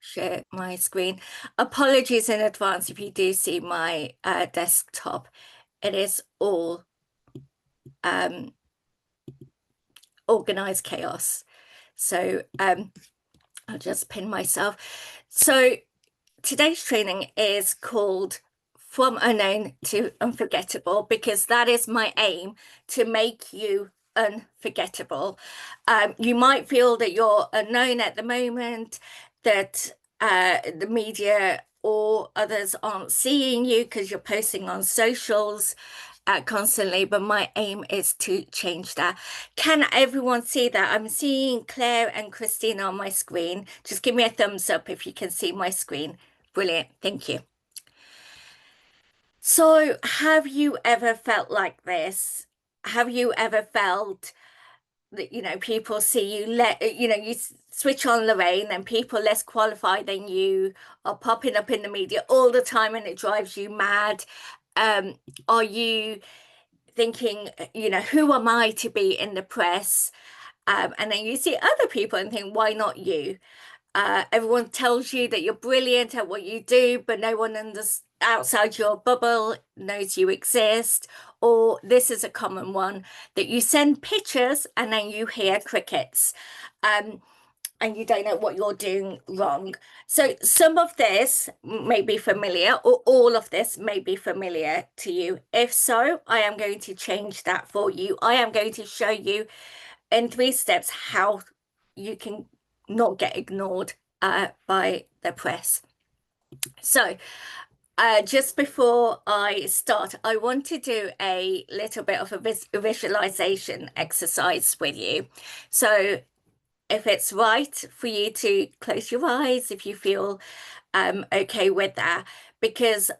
share my screen. Apologies in advance if you do see my desktop. It is all organized chaos. So I'll just pin myself. So today's training is called From Unknown to Unforgettable because that is my aim, to make you unforgettable. You might feel that you're unknown at the moment, that the media or others aren't seeing you because you're posting on socials constantly, but my aim is to change that. Can everyone see that? I'm seeing Claire and Christina on my screen. Just give me a thumbs up if you can see my screen. Brilliant, thank you. So, have you ever felt like this? Have you ever felt that, people see you, you switch on Lorraine and people less qualified than you are popping up in the media all the time and it drives you mad? Are you thinking, who am I to be in the press? And then you see other people and think, why not you? Everyone tells you that you're brilliant at what you do, but no one outside your bubble knows you exist. Or this is a common one, that you send pictures and then you hear crickets. And you don't know what you're doing wrong. So some of this may be familiar, or all of this may be familiar to you. If so, I am going to change that for you. I am going to show you in 3 steps how you can not get ignored by the press. So just before I start, I want to do a little bit of a visualization exercise with you. So if it's right for you to close your eyes, if you feel okay with that, because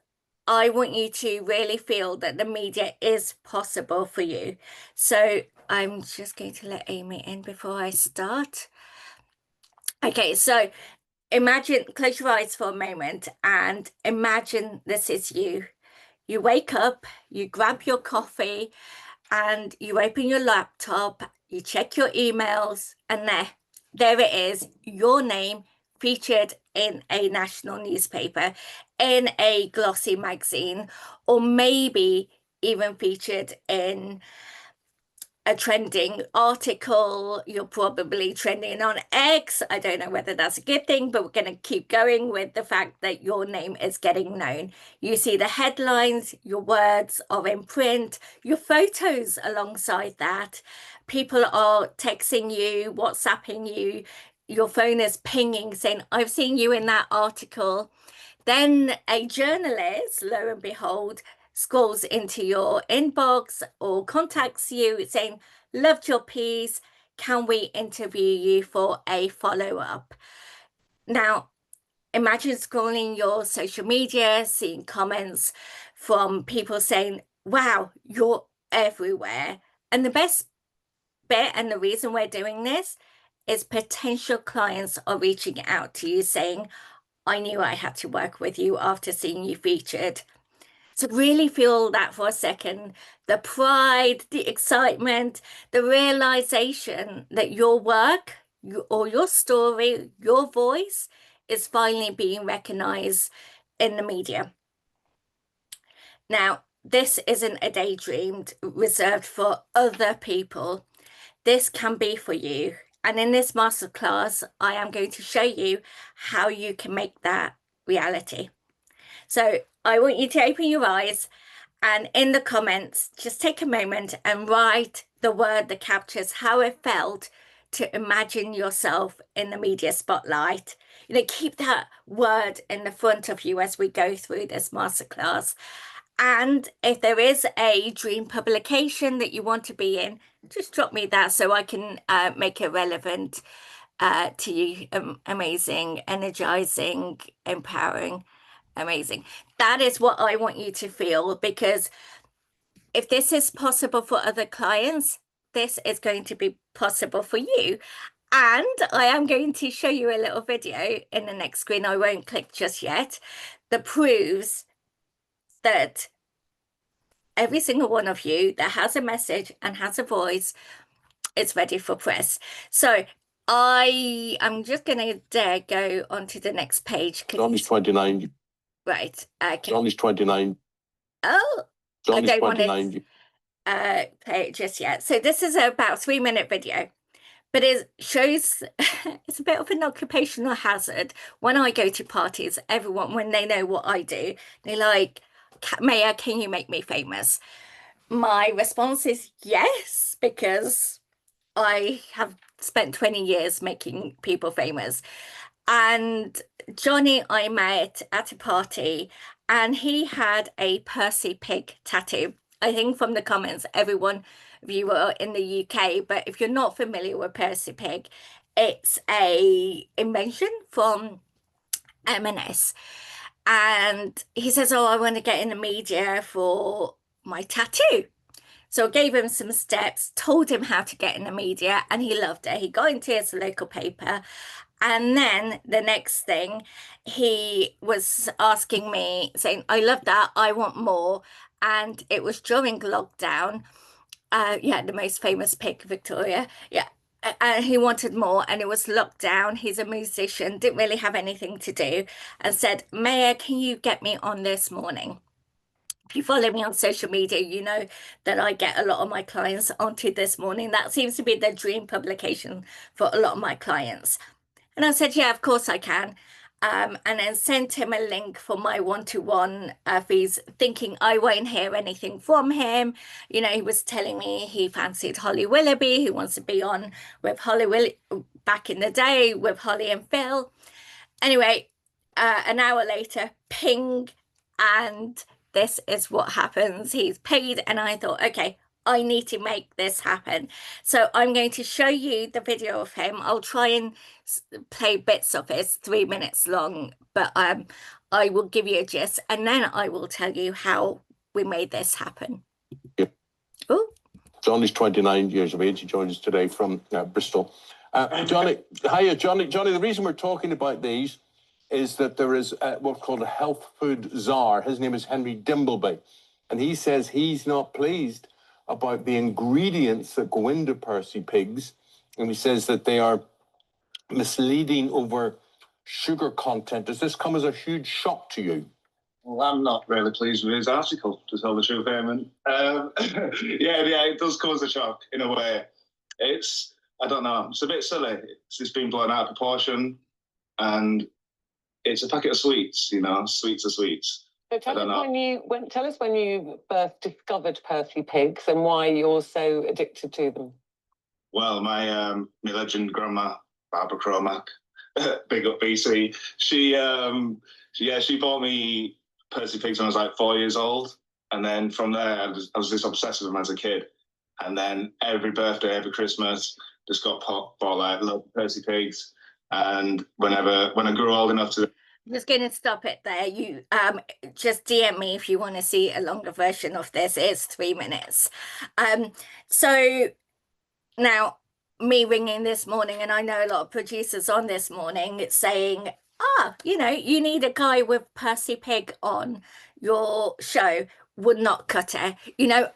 I want you to really feel that the media is possible for you. So I'm just going to let Amy in before I start. Okay, so imagine, close your eyes for a moment and imagine this is you. You wake up, you grab your coffee, and you open your laptop, you check your emails, and there it is, your name featured in a national newspaper, in a glossy magazine, or maybe even featured in a trending article. You're probably trending on X. I don't know whether that's a good thing, but we're going to keep going with the fact that your name is getting known. You see the headlines, your words are in print, your photos alongside that. People are texting you, WhatsApping you, your phone is pinging saying, I've seen you in that article. Then a journalist, lo and behold, scrolls into your inbox or contacts you saying, loved your piece, can we interview you for a follow-up? Now, imagine scrolling your social media, seeing comments from people saying, wow, you're everywhere. And the best bit and the reason we're doing this is potential clients are reaching out to you saying, I knew I had to work with you after seeing you featured. So really feel that for a second, the pride, the excitement, the realization that your work or your story, your voice is finally being recognized in the media. Now, this isn't a daydream reserved for other people. This can be for you. And in this masterclass, I am going to show you how you can make that reality. So I want you to open your eyes and in the comments, just take a moment and write the word that captures how it felt to imagine yourself in the media spotlight. Keep that word in the front of you as we go through this masterclass. And if there is a dream publication that you want to be in, just drop me that so I can make it relevant to you. Amazing, energizing, empowering. Amazing. That is what I want you to feel, because if this is possible for other clients, this is going to be possible for you. And I am going to show you a little video in the next screen. I won't click just yet, that proves that every single one of you that has a message and has a voice is ready for press. So I'm just going to go on to the next page. Johnny's 29. Right. Okay. Johnny's 29. Oh, Johnny's I don't 29. want to play it just yet. So this is about 3 minute video, but it shows it's a bit of an occupational hazard. When I go to parties, everyone, when they know what I do, they're like, Maya, can you make me famous? My response is yes, because I have spent 20 years making people famous. And Johnny, I met at a party, and he had a Percy pig tattoo. I think from the comments, everyone of you are in the UK, but if you're not familiar with Percy pig, it's a invention from M&S. And he says, "Oh, I want to get in the media for my tattoo." So I gave him some steps, told him how to get in the media, and he loved it. He got into his local paper. And then the next thing, he was asking me, saying, "I love that. I want more." And it was during lockdown. Yeah, the most famous pick, Victoria. Yeah. And he wanted more, and it was lockdown. He's a musician, didn't really have anything to do, and said, "Maya, can you get me on this morning?" If you follow me on social media, you know that I get a lot of my clients onto This Morning. That seems to be the dream publication for a lot of my clients. And I said, "Yeah, of course I can." And then sent him a link for my one-to-one fees, thinking I won't hear anything from him. You know, he was telling me he fancied Holly Willoughby, who wants to be on with back in the day with Holly and Phil. Anyway, an hour later, ping, and this is what happens. He's paid, and I thought, okay, I need to make this happen. So I'm going to show you the video of him. I'll try and play bits of it. It's 3 minutes long, but I will give you a gist, and then I will tell you how we made this happen. Yeah. Oh. Johnny's 29 years of age. He joins us today from Bristol. Johnny, hiya, Johnny. Johnny, the reason we're talking about these is that there is what's called a health food czar. His name is Henry Dimbleby, and he says he's not pleased about the ingredients that go into Percy pigs, and he says that they are misleading over sugar content. Does this come as a huge shock to you? Well, I'm not really pleased with his article, to tell the truth, Eamon. Yeah, it does cause a shock in a way. I don't know, it's a bit silly. It's been blown out of proportion, and it's a packet of sweets, you know, sweets are sweets. So tell us when you first discovered Percy pigs and why you're so addicted to them. Well, my legend grandma, Barbara Cromack, big up BC, she bought me Percy pigs when I was like 4 years old, and then from there I was just obsessed with them as a kid, and then every birthday, every Christmas, just got bought like little Percy pigs, and when I grew old enough to. I'm just going to stop it there. You just DM me if you want to see a longer version of this. It's 3 minutes. So now me ringing This Morning, and I know a lot of producers on This Morning, it's saying, you know, you need a guy with Percy Pig on your show, would not cut it. You know,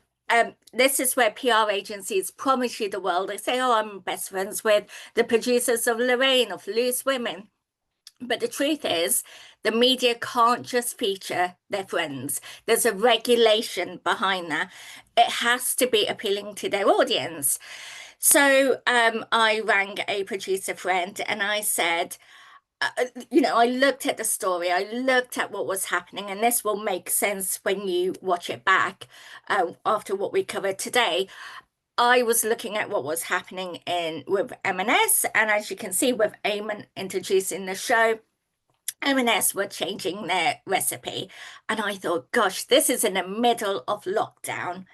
this is where PR agencies promise you the world. They say, "Oh, I'm best friends with the producers of Lorraine, of Loose Women." But the truth is, the media can't just feature their friends. There's a regulation behind that. It has to be appealing to their audience. So I rang a producer friend and I said, you know, I looked at the story, I looked at what was happening, and this will make sense when you watch it back after what we covered today. I was looking at what was happening with M&S, and as you can see, with Eamon introducing the show, M&S were changing their recipe, and I thought, gosh, this is in the middle of lockdown.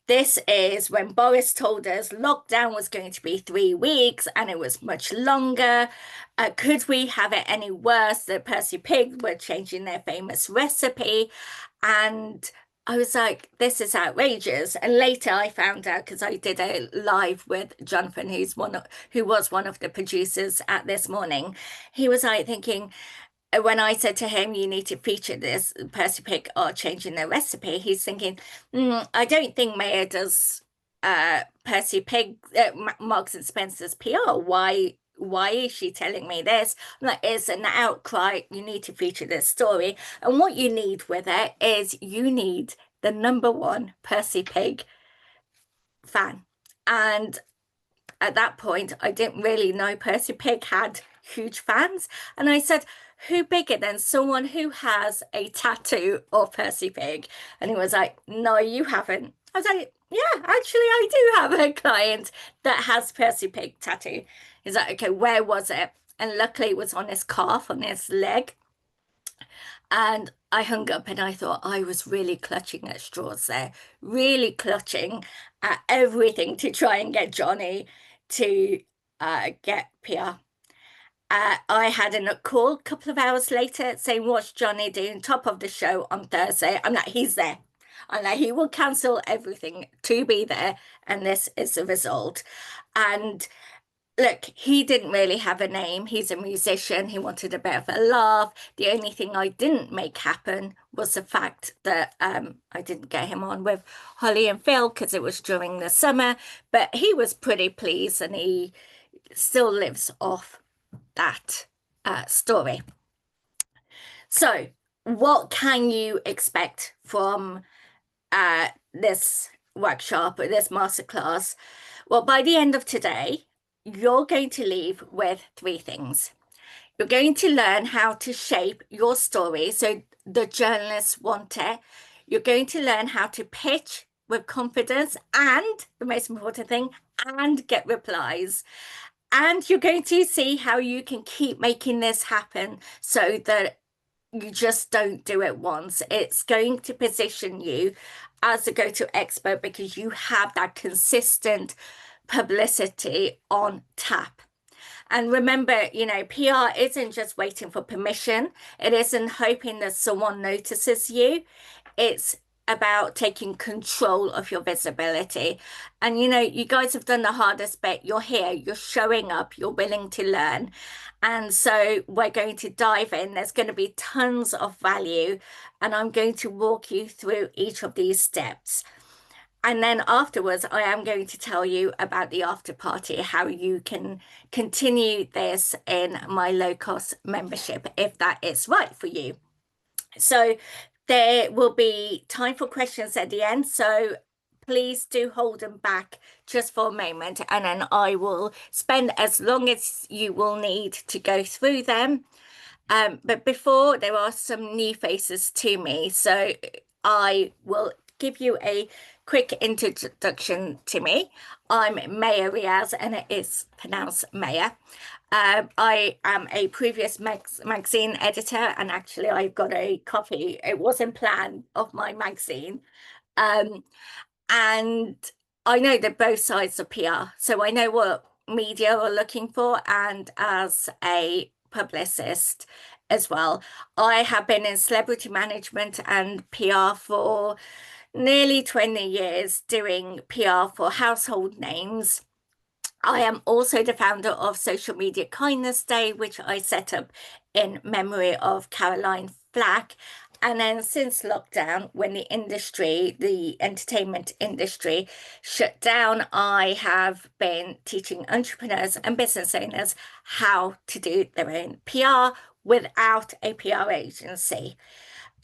This is when Boris told us lockdown was going to be 3 weeks, and it was much longer. Could we have it any worse? The Percy Pig were changing their famous recipe, and I was like, this is outrageous. And later I found out, because I did a live with Jonathan, who was one of the producers at This Morning. He was like thinking, when I said to him, you need to feature this, Percy Pig are changing their recipe, he's thinking, I don't think Maya does Percy Pig, Marks and Spencer's PR. Why why is she telling me this? I'm like, it's an outcry. You need to feature this story. And what you need with it is you need the #1 Percy Pig fan. And at that point, I didn't really know Percy Pig had huge fans. And I said, who bigger than someone who has a tattoo of Percy Pig? And he was like, no, you haven't. I was like, yeah, actually, I do have a client that has Percy Pig tattoo. He's like, okay, where was it? And luckily it was on his calf, on his leg. And I hung up and I thought I was really clutching at straws there, really clutching at everything to try and get Johnny to get PR. I had a call a couple of hours later saying, what's Johnny doing top of the show on Thursday? I'm like, he's there. I'm like, he will cancel everything to be there. And this is the result. And look, he didn't really have a name. He's a musician. He wanted a bit of a laugh. The only thing I didn't make happen was the fact that I didn't get him on with Holly and Phil because it was during the summer. But he was pretty pleased and he still lives off that story. So, what can you expect from this workshop or this masterclass? Well, by the end of today, you're going to leave with 3 things. You're going to learn how to shape your story so the journalists want it. You're going to learn how to pitch with confidence and, the most important thing, and get replies. And you're going to see how you can keep making this happen so that you just don't do it once. It's going to position you as a go-to expert because you have that consistent publicity on tap. And remember, you know, PR isn't just waiting for permission. It isn't hoping that someone notices you. It's about taking control of your visibility. And, you know, you guys have done the hardest bit. You're here, you're showing up, you're willing to learn. And so we're going to dive in. There's going to be tons of value. And I'm going to walk you through each of these steps. And then afterwards, I am going to tell you about the after party, how you can continue this in my low-cost membership, if that is right for you. So there will be time for questions at the end. So please do hold them back just for a moment, and then I will spend as long as you will need to go through them. But before, there are some new faces to me. So I will give you a quick introduction to me. I'm Maya Riaz, and it is pronounced Maya. I am a previous magazine editor, and actually I've got a copy, it wasn't planned, of my magazine. And I know that both sides of PR, so I know what media are looking for, and as a publicist as well. I have been in celebrity management and PR for nearly 20 years, doing PR for household names. I am also the founder of Social Media Kindness Day, which I set up in memory of Caroline Flack. And then since lockdown, when the entertainment industry shut down, I have been teaching entrepreneurs and business owners how to do their own PR without a PR agency.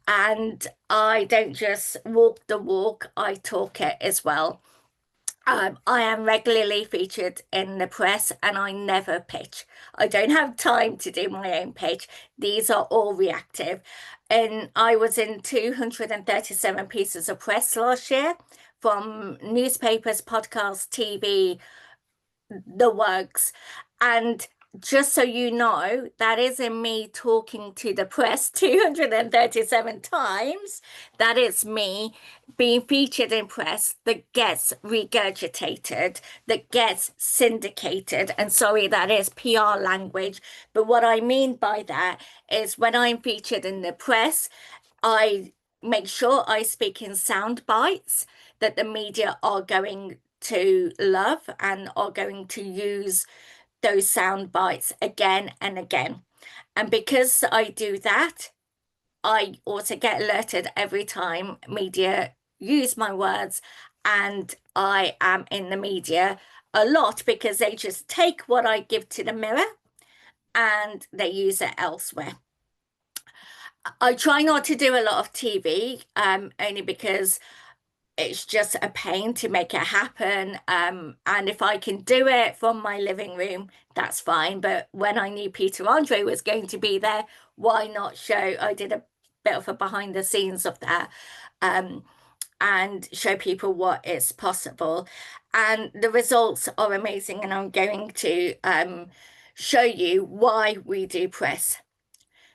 And I don't just walk the walk, I talk it as well. I am regularly featured in the press and I never pitch. I don't have time to do my own pitch. These are all reactive. And I was in 237 pieces of press last year, from newspapers, podcasts, TV, the works. And just so you know, that isn't me talking to the press 237 times. That is me being featured in press that gets regurgitated, that gets syndicated. And sorry, that is PR language. But what I mean by that is when I'm featured in the press, I make sure I speak in sound bites that the media are going to love and are going to use those sound bites again and again. And because I do that, I also get alerted every time media use my words and I am in the media a lot because they just take what I give to the mirror and they use it elsewhere. I try not to do a lot of TV, only because it's just a pain to make it happen. And if I can do it from my living room, that's fine. But when I knew Peter Andre was going to be there, why not show? I did a bit of a behind the scenes of that, and show people what is possible. And the results are amazing. And I'm going to show you why we do press.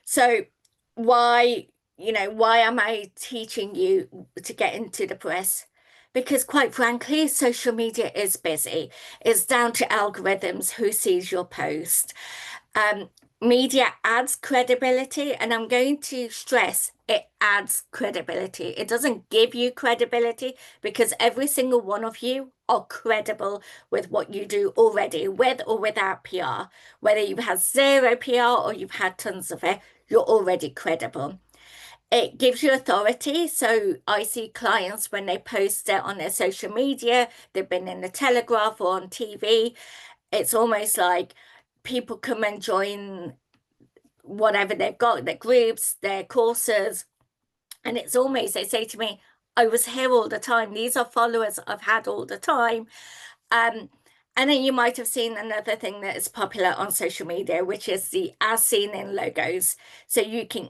So why, why am I teaching you to get into the press? Because quite frankly, social media is busy. It's down to algorithms who sees your post. Um, Media adds credibility, and I'm going to stress it adds credibility. It doesn't give you credibility because every single one of you are credible with what you do already, with or without PR. Whether you've had zero PR or you've had tons of it, you're already credible. It gives you authority. So I see clients when they post it on their social media, they've been in the Telegraph or on TV. It's almost like people come and join whatever they've got, their groups, their courses. And it's almost, they say to me, I was here all the time. These are followers I've had all the time. And then you might have seen another thing that is popular on social media, which is the as seen in logos. So you can,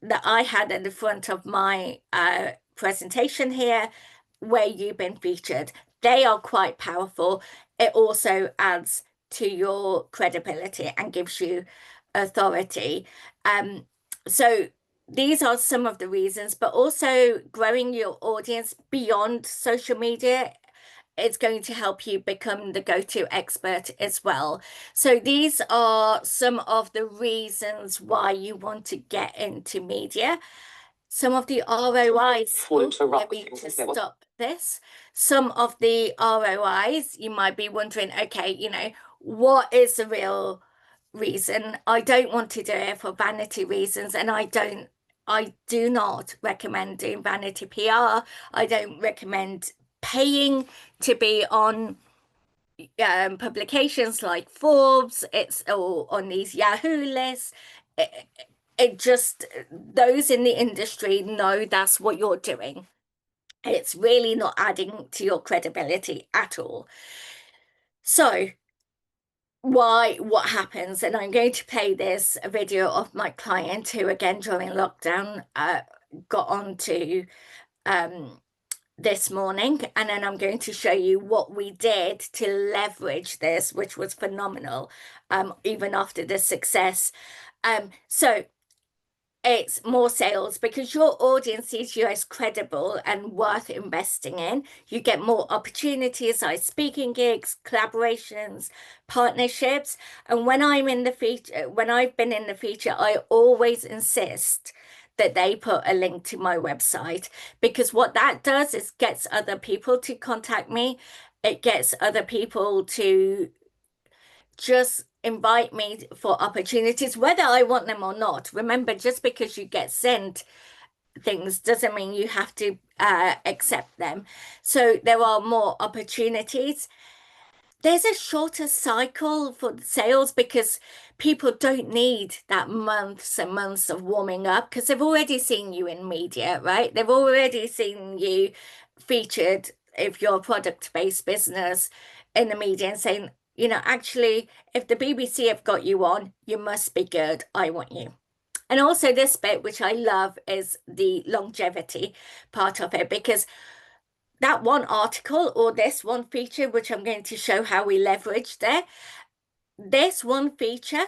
that I had at the front of my presentation here, where you've been featured. They are quite powerful. It also adds to your credibility and gives you authority. So these are some of the reasons, but also growing your audience beyond social media, it's going to help you become the go-to expert as well. So these are some of the reasons why you want to get into media. Some of the ROIs, let me just stop this. Some of the ROIs, you might be wondering, okay, what is the real reason? I don't want to do it for vanity reasons, and I do not recommend doing vanity PR. I don't recommend paying to be on publications like Forbes, or on these Yahoo lists. It just, those in the industry know that's what you're doing. It's really not adding to your credibility at all. So what happens, and I'm going to play this a video of my client who, again, during lockdown, got onto this morning, and then I'm going to show you what we did to leverage this, which was phenomenal, even after the success. So it's more sales because your audience sees you as credible and worth investing in. You get more opportunities like speaking gigs, collaborations, partnerships. And when I'm in the feature, when I've been in the feature, I always insist that they put a link to my website, because what that does is gets other people to contact me. It gets other people to just invite me for opportunities, whether I want them or not. Remember, just because you get sent things doesn't mean you have to accept them. So there are more opportunities. There's a shorter cycle for sales because people don't need that months and months of warming up because they've already seen you in media, right? They've already seen you featured, if you're a product-based business, in the media, and saying, actually, if the BBC have got you on, you must be good. I want you. And also this bit, which I love, is the longevity part of it, because that one article or this one feature, which I'm going to show how we leverage there, this one feature,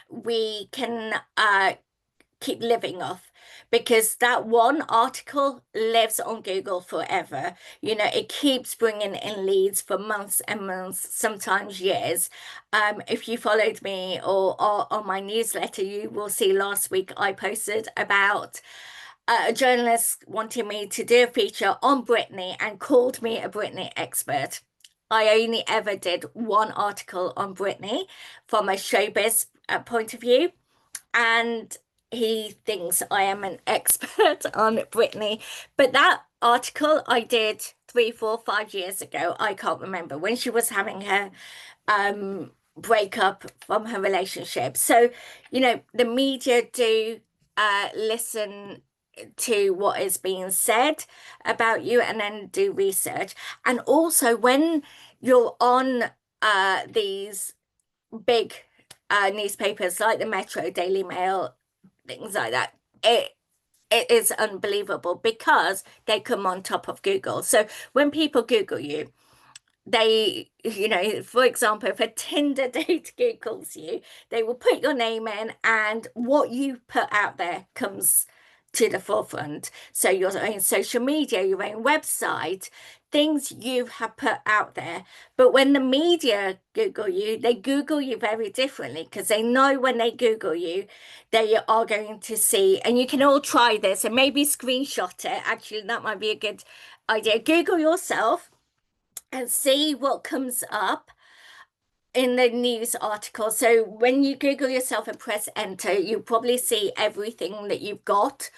we can keep living off, because that one article lives on Google forever. It keeps bringing in leads for months and months, sometimes years. If you followed me or on my newsletter, you will see last week I posted about a journalist wanting me to do a feature on Britney and called me a Britney expert. I only ever did one article on Britney from a showbiz point of view, and he thinks I am an expert on Britney. But that article I did 3, 4, 5 years ago, I can't remember, when she was having her breakup from her relationship. So, you know, the media do listen to what is being said about you and then do research. And also when you're on these big newspapers like the Metro, Daily Mail, things like that, it is unbelievable because they come on top of Google. So when people Google you, they, you know, for example, if a Tinder date Googles you, they will put your name in and what you put out there comes to the forefront. So your own social media, your own website, things you have put out there. But when the media Google you, they Google you very differently because they know when they Google you, they are going to see, and you can all try this and maybe screenshot it. Actually, that might be a good idea. Google yourself and see what comes up in the news article. So when you Google yourself and press enter, you probably see everything that you've got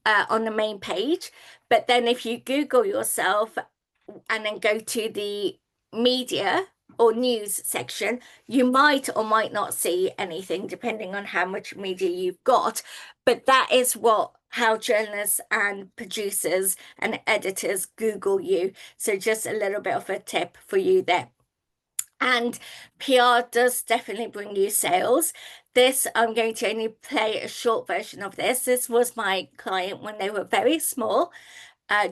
on the main page. But then if you Google yourself and then go to the media or news section, you might or might not see anything depending on how much media you've got. But that is how journalists and producers and editors Google you. So just a little bit of a tip for you there. And PR does definitely bring you sales. This, I'm going to only play a short version of this. This was my client when they were very small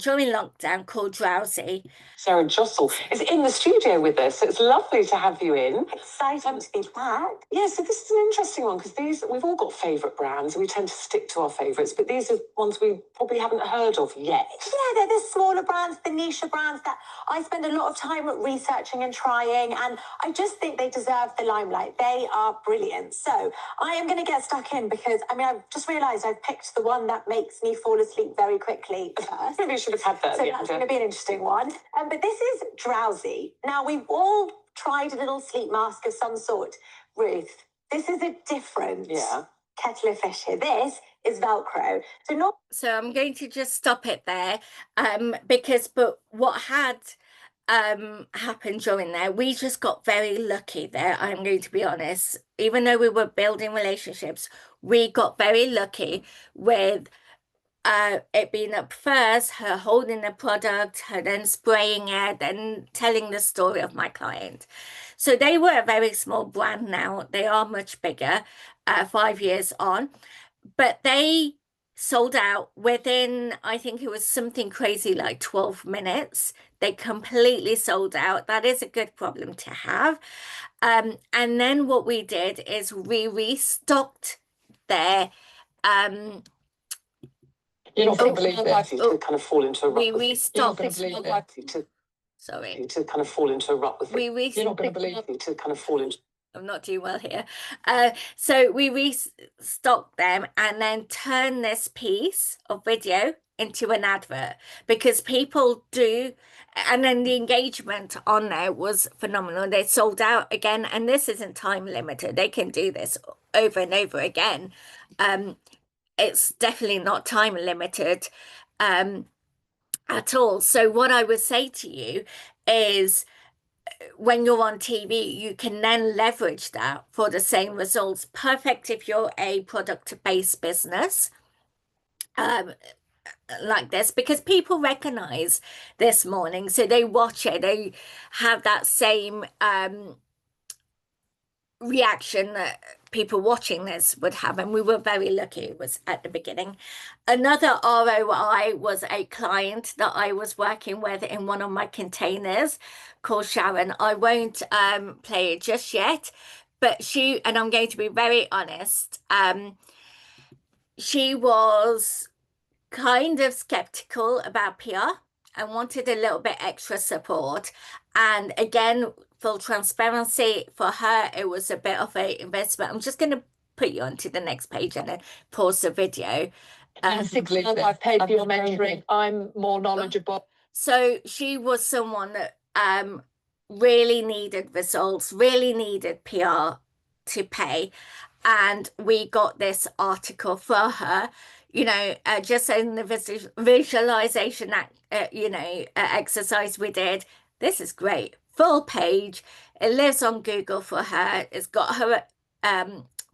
during lockdown, called Drowsy. Sarah Jossel is in the studio with us. It's lovely to have you in. Exciting to be back. Yeah, so this is an interesting one because we've all got favourite brands and we tend to stick to our favourites, but these are ones we probably haven't heard of yet. Yeah, they're the smaller brands, the niche brands that I spend a lot of time researching and trying, and I just think they deserve the limelight. They are brilliant. So I am going to get stuck in because, I mean, I've just realised I've picked the one that makes me fall asleep very quickly first. Maybe we should have had that. So that's going to be an interesting one. But this is Drowsy. Now, we've all tried a little sleep mask of some sort. Ruth, this is a different kettle of fish here. This is Velcro. So I'm going to just stop it there but what had happened during there, we just got very lucky there. I'm going to be honest. Even though we were building relationships, we got very lucky with it being up first, her holding the product, her then spraying it, then telling the story of my client. So they were a very small brand now. They are much bigger 5 years on, but they sold out within, I think it was something crazy like 12 minutes. They completely sold out. That is a good problem to have. And then what we did is we restocked their you're not going to believe it. To kind of fall into a rut. We restocked. Sorry. To kind of fall into a rut with it. You're not going to believe it. To kind of fall into. I'm not doing well here. So we restocked them and then turned this piece of video into an advert because people do, and then the engagement on there was phenomenal. They sold out again, and this isn't time limited. They can do this over and over again. It's definitely not time limited at all. So what I would say to you is when you're on TV, you can then leverage that for the same results. Perfect if you're a product-based business like this, because people recognize this morning. So they watch it, they have that same reaction that people watching this would have, and we were very lucky it was at the beginning. Another ROI was a client that I was working with in one of my containers called Sharon. I won't play it just yet, but and I'm going to be very honest, she was kind of skeptical about PR and wanted a little bit extra support. And again, full transparency, for her, it was a bit of an investment. I'm just going to put you onto the next page and then pause the video. I've paid for your mentoring. I'm more knowledgeable. So she was someone that really needed results, really needed PR to pay. And we got this article for her. just in the visualization exercise we did. This is great. Full page. It lives on Google for her. It's got her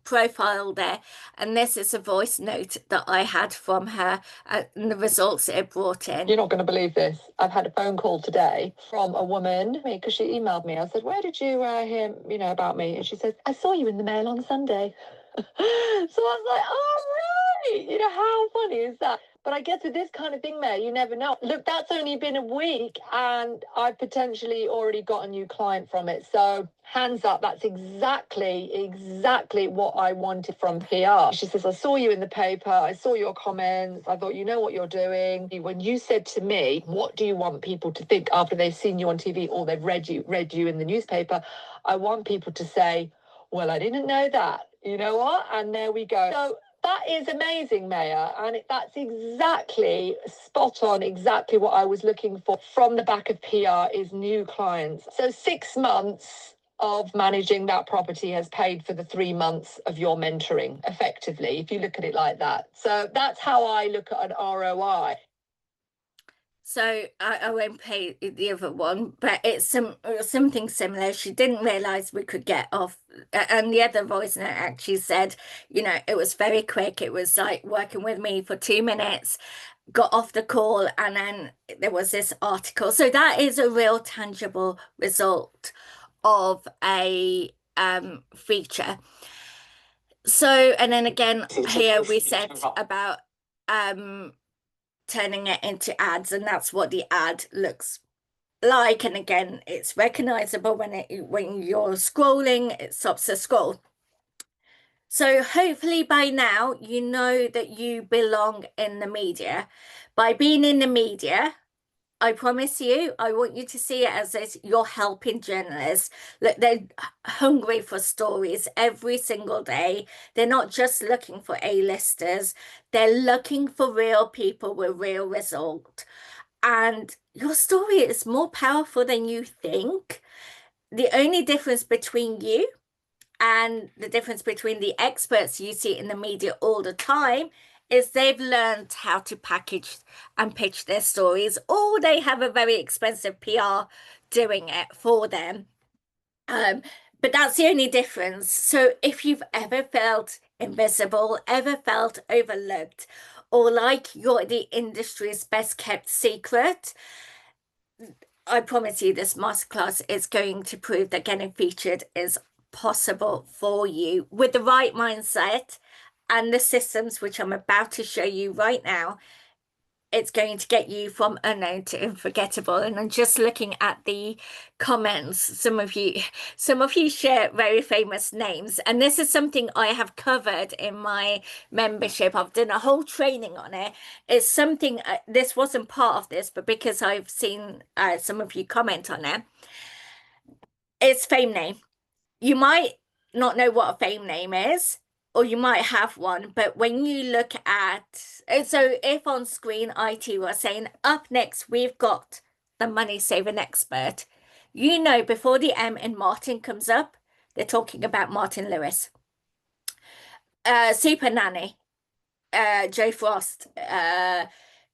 profile there. And this is a voice note that I had from her and the results it brought in. You're not going to believe this. I've had a phone call today from a woman because she emailed me. I said, where did you hear, about me? And she said, I saw you in the Mail on Sunday. So I was like, oh, right. How funny is that? But I guess with this kind of thing, Mary, you never know. Look, that's only been a week and I've potentially already got a new client from it. So hands up, that's exactly what I wanted from PR. She says, I saw you in the paper. I saw your comments. I thought, you know what you're doing. When you said to me, what do you want people to think after they've seen you on TV or they've read you in the newspaper? I want people to say, well, I didn't know that. You know what? And there we go. So that is amazing, Maya. And that's exactly spot on, exactly what I was looking for from the back of PR is new clients. So 6 months of managing that property has paid for the 3 months of your mentoring, effectively, if you look at it like that. So that's how I look at an ROI. So I won't pay the other one, but it's something similar. She didn't realize we could get off. And the other voice note actually said, it was very quick. It was like working with me for 2 minutes, got off the call, and then there was this article. So that is a real tangible result of a feature. So, and then again, here we said about turning it into ads, and that's what the ad looks like. And again, it's recognizable when you're scrolling, it stops the scroll. So hopefully by now you know that you belong in the media. By being in the media, I promise you, I want you to see it as this, you're helping journalists. Look, they're hungry for stories every single day. They're not just looking for A-listers. They're looking for real people with real result. And your story is more powerful than you think. The only difference between you and the difference between the experts you see in the media all the time is they've learned how to package and pitch their stories, or they have a very expensive PR doing it for them. But that's the only difference. So if you've ever felt invisible, ever felt overlooked, or like you're the industry's best kept secret, I promise you this masterclass is going to prove that getting featured is possible for you with the right mindset and the systems which I'm about to show you right now. It's going to get you from unknown to unforgettable. And I'm just looking at the comments. Some of you share very famous names, and this is something I have covered in my membership. I've done a whole training on it. It's something this wasn't part of this, but because I've seen some of you comment on it, it's fame name. You might not know what a fame name is, or you might have one, but when you look at, so if on screen IT was saying, up next, we've got the money saving expert, before the M in Martin comes up, they're talking about Martin Lewis. Super Nanny, Joe Frost,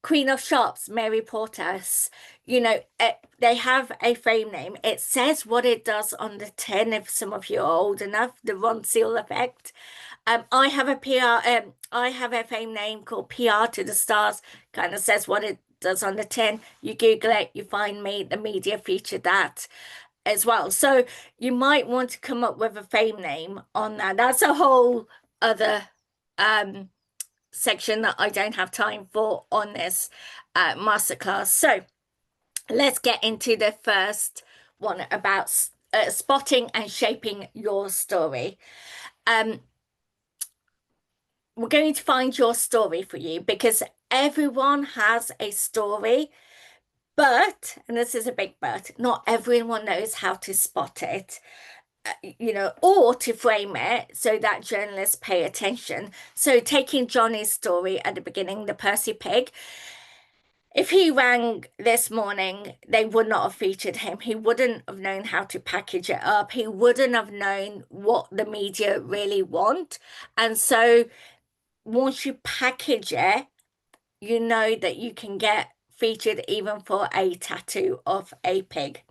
Queen of Shops, Mary Portas, they have a fame name. It says what it does on the tin if some of you are old enough, the Ron Seal effect. I have a fame name called PR to the Stars, kind of says what it does on the tin. You Google it, you find me, the media featured that as well. So you might want to come up with a fame name on that. That's a whole other section that I don't have time for on this masterclass. So let's get into the first one about spotting and shaping your story. We're going to find your story for you because everyone has a story, but, and this is a big but, not everyone knows how to spot it. Or to frame it so that journalists pay attention. So taking Johnny's story at the beginning, the Percy pig, if he rang this morning, they would not have featured him. He wouldn't have known how to package it up. He wouldn't have known what the media really want. And so once you package it, you know that you can get featured even for a tattoo of a pig.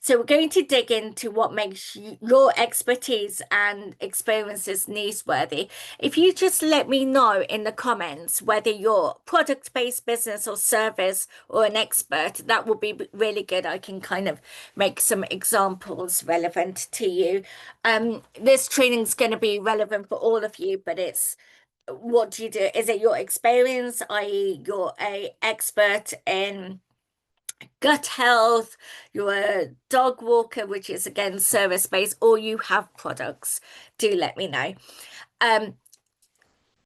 So we're going to dig into what makes your expertise and experiences newsworthy. If you just let me know in the comments whether you're product-based business or service or an expert, that would be really good. I can kind of make some examples relevant to you. This training is going to be relevant for all of you, but it's what do you do? Is it your experience, i.e., you're a expert in gut health, you're a dog walker, which is again service based, or you have products, do let me know.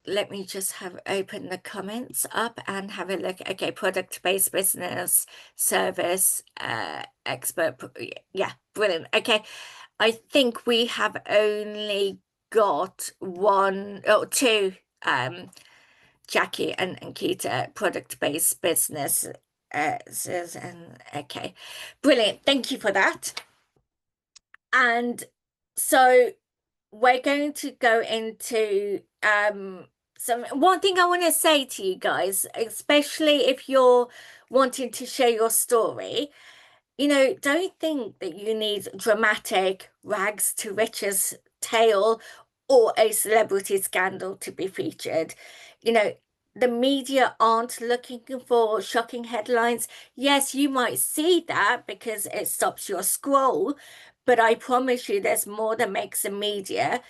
Let me just have open the comments up and have a look. Okay, product-based business, service, expert. Yeah, brilliant. Okay, I think we have only got one or two, Jackie and Kita, product-based business. Says, and okay, brilliant. Thank you for that. And so we're going to go into one thing I want to say to you guys, especially if you're wanting to share your story. Don't think that you need dramatic rags to riches tale or a celebrity scandal to be featured. The media aren't looking for shocking headlines. Yes, you might see that because it stops your scroll, but I promise you there's more that makes the media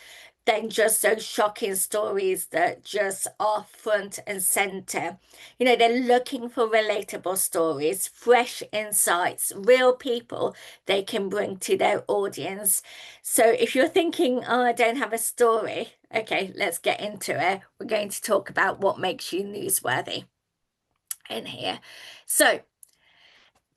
than just those shocking stories that just are front and center. They're looking for relatable stories, fresh insights, real people they can bring to their audience. So if you're thinking, oh, I don't have a story, okay, let's get into it. We're going to talk about what makes you newsworthy in here. So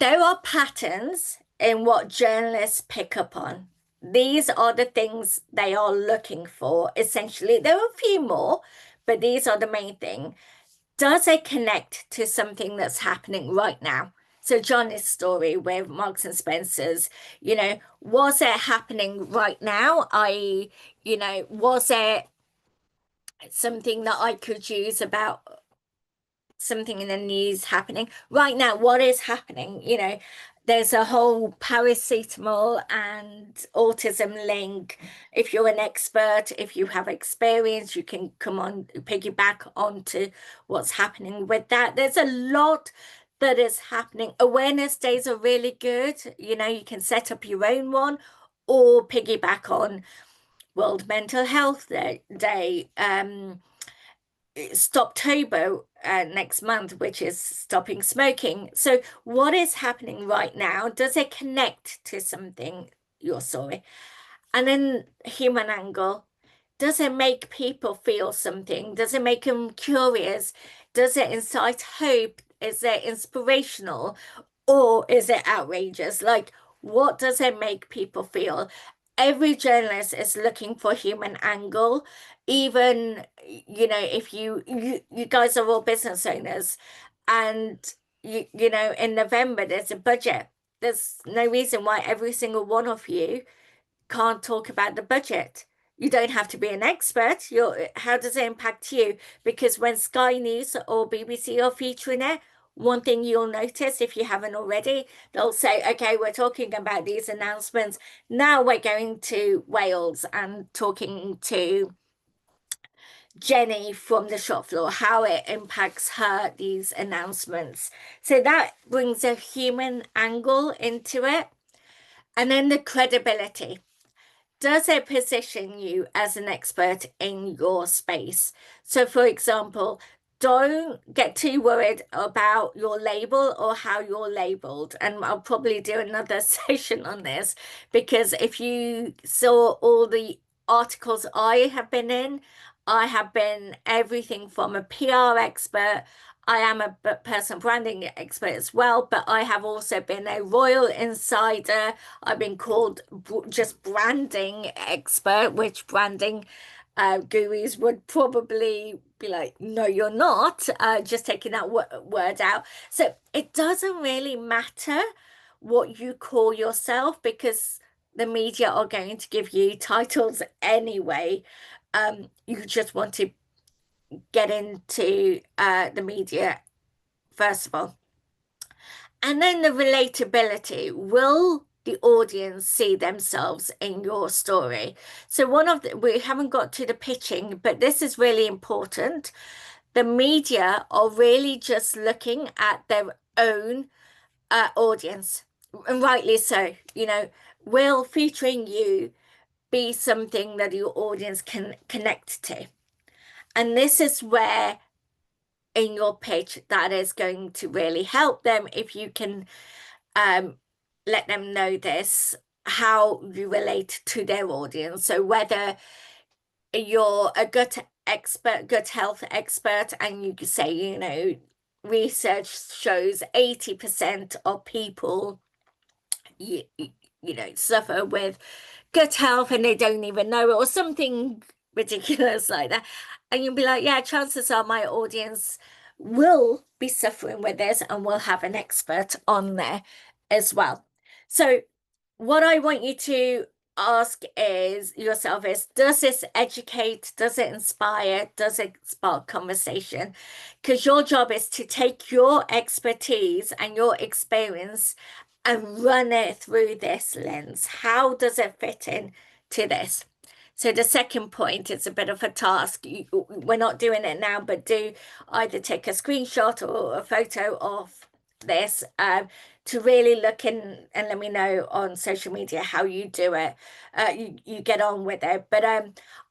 there are patterns in what journalists pick up on. These are the things they are looking for. Essentially, there are a few more, but these are the main thing. Does it connect to something that's happening right now? So John's story with Marks and Spencer's, was it happening right now? Was it something that I could use about something in the news happening right now? What is happening? There's a whole paracetamol and autism link. If you're an expert, if you have experience, you can come on, piggyback onto what's happening with that. There's a lot that is happening. Awareness days are really good. You can set up your own one or piggyback on World Mental Health Day. Stoptober next month, which is stopping smoking. So what is happening right now? Does it connect to something, your story? And then human angle. Does it make people feel something? Does it make them curious? Does it incite hope? Is it inspirational? Or is it outrageous? Like, what does it make people feel? Every journalist is looking for human angle, even if you guys are all business owners, and in November there's a budget. There's no reason why every single one of you can't talk about the budget. You don't have to be an expert. How does it impact you? Because when Sky News or BBC are featuring it, one thing you'll notice if you haven't already, they'll say, okay, we're talking about these announcements. Now we're going to Wales and talking to Jenny from the shop floor, how it impacts her, these announcements. So that brings a human angle into it. And then the credibility. Does it position you as an expert in your space? So, for example, don't get too worried about your label or how you're labeled. And I'll probably do another session on this, because if you saw all the articles I have been in, I have been everything from a PR expert. I am a personal branding expert as well, but I have also been a royal insider. I've been called just branding expert, which branding gurus would probably be like, no, you're not, just taking that word out. So it doesn't really matter what you call yourself, because the media are going to give you titles anyway. You just want to get into the media, first of all. And then the relatability. Will the audience see themselves in your story? So we haven't got to the pitching, but this is really important. The media are really just looking at their own audience, and rightly so. Will featuring you be something that your audience can connect to? And this is where in your pitch that is going to really help them if you can let them know this, how you relate to their audience. So whether you're a gut health expert, and you could say, research shows 80% of people suffer with gut health and they don't even know it, or something ridiculous like that. And you'll be like, yeah, chances are my audience will be suffering with this, and we'll have an expert on there as well. So what I want you to ask yourself is, does this educate? Does it inspire? Does it spark conversation? Because your job is to take your expertise and your experience and run it through this lens. How does it fit in to this? So the second point, it's a bit of a task. We're not doing it now, but do either take a screenshot or a photo of this to really look in and let me know on social media how you do it. You get on with it. But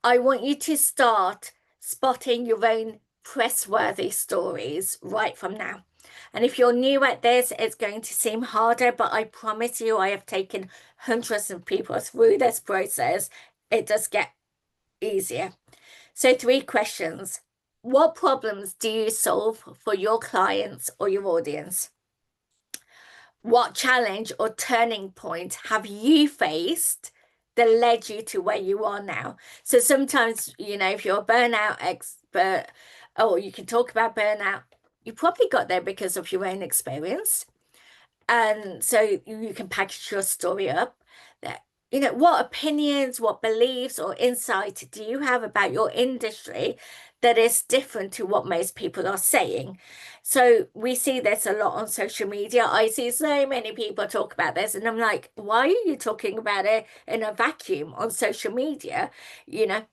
I want you to start spotting your own press-worthy stories right from now. And if you're new at this, it's going to seem harder, but I promise you, I have taken hundreds of people through this process. It does get easier. So 3 questions. What problems do you solve for your clients or your audience? What challenge or turning point have you faced that led you to where you are now? So sometimes, if you're a burnout expert, or you can talk about burnout, you probably got there because of your own experience. And so you can package your story up that, what opinions, what beliefs or insight do you have about your industry that is different to what most people are saying? So we see this a lot on social media. I see so many people talk about this, and I'm like, why are you talking about it in a vacuum on social media?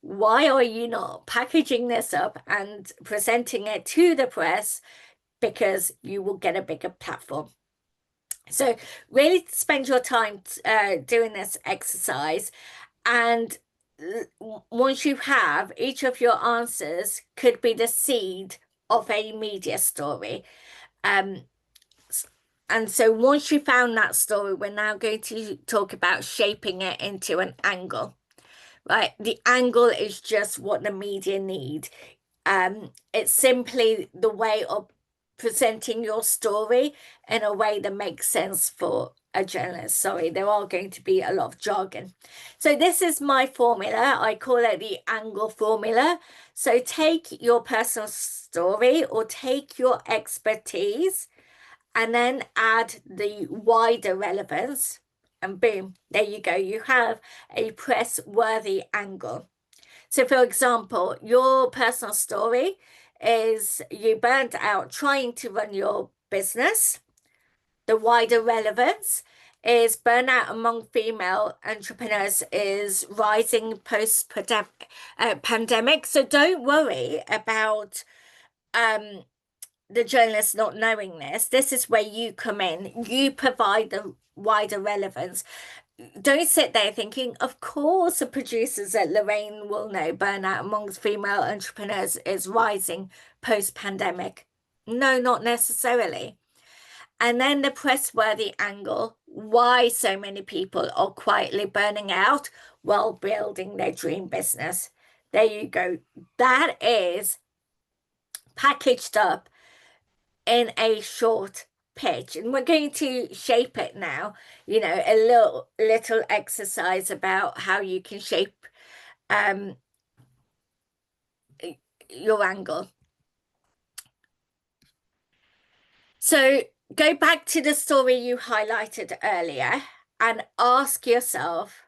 Why are you not packaging this up and presenting it to the press? Because you will get a bigger platform. So really spend your time doing this exercise, and once you have, each of your answers could be the seed of a media story. And so once you found that story, we're now going to talk about shaping it into an angle, right? The angle is just what the media need. It's simply the way of presenting your story in a way that makes sense for a journalist. Sorry, there are going to be a lot of jargon. So this is my formula. I call it the angle formula. So take your personal story or take your expertise and then add the wider relevance, and boom, there you go. You have a press-worthy angle. So, for example, your personal story is you burned out trying to run your business. The wider relevance is burnout among female entrepreneurs is rising post-pandemic. So don't worry about the journalists not knowing this. This is where you come in. You provide the wider relevance. Don't sit there thinking, of course, the producers at Lorraine will know burnout amongst female entrepreneurs is rising post-pandemic. No, not necessarily. And then the press-worthy angle, why so many people are quietly burning out while building their dream business. There you go. That is packaged up in a short pitch, and we're going to shape it now, a little exercise about how you can shape your angle. So go back to the story you highlighted earlier and ask yourself,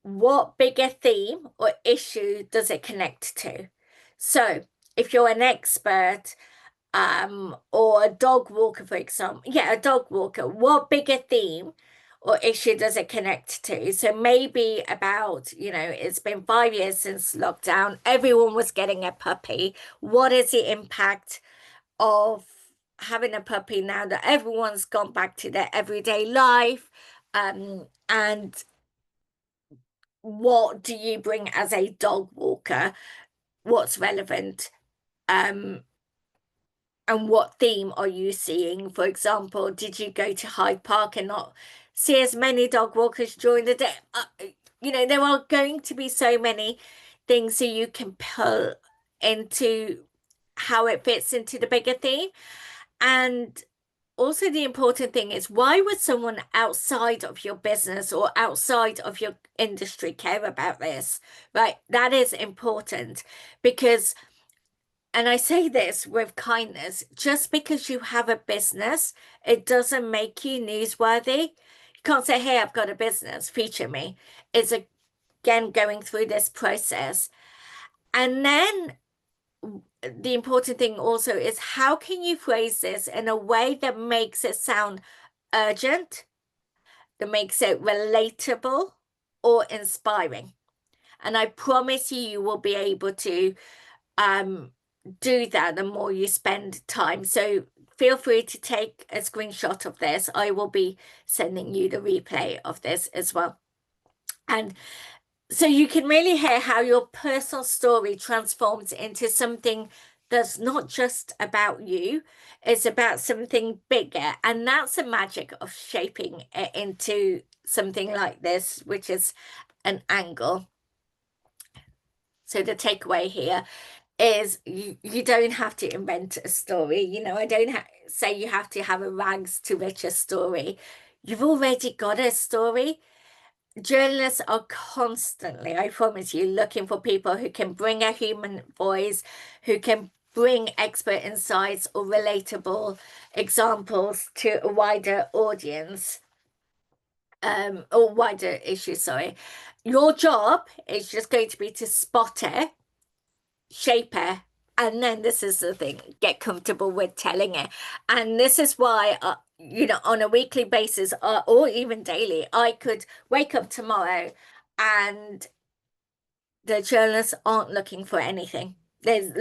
what bigger theme or issue does it connect to? So if you're an expert, or a dog walker, for example, yeah, a dog walker, what bigger theme or issue does it connect to? So maybe about, it's been 5 years since lockdown, everyone was getting a puppy. What is the impact of having a puppy now that everyone's gone back to their everyday life? And what do you bring as a dog walker? What's relevant? And what theme are you seeing? For example, did you go to Hyde Park and not see as many dog walkers during the day? There are going to be so many things that you can pull into how it fits into the bigger theme. And also, the important thing is, why would someone outside of your business or outside of your industry care about this? Right? That is important because, and I say this with kindness, just because you have a business, it doesn't make you newsworthy. You can't say, hey, I've got a business, feature me. It's again going through this process. And then the important thing also is, how can you phrase this in a way that makes it sound urgent, that makes it relatable or inspiring? And I promise you, you will be able to do that the more you spend time. So feel free to take a screenshot of this. I will be sending you the replay of this as well. And so you can really hear how your personal story transforms into something that's not just about you, it's about something bigger. And that's the magic of shaping it into something like this, which is an angle. So the takeaway here is you don't have to invent a story. I don't say you have to have a rags to riches story. You've already got a story. Journalists are constantly, I promise you, looking for people who can bring a human voice, who can bring expert insights or relatable examples to a wider audience, or wider issue, sorry. Your job is just going to be to spot it, shape it, and then this is the thing, get comfortable with telling it. And this is why, on a weekly basis, or even daily, I could wake up tomorrow and the journalists aren't looking for anything. There's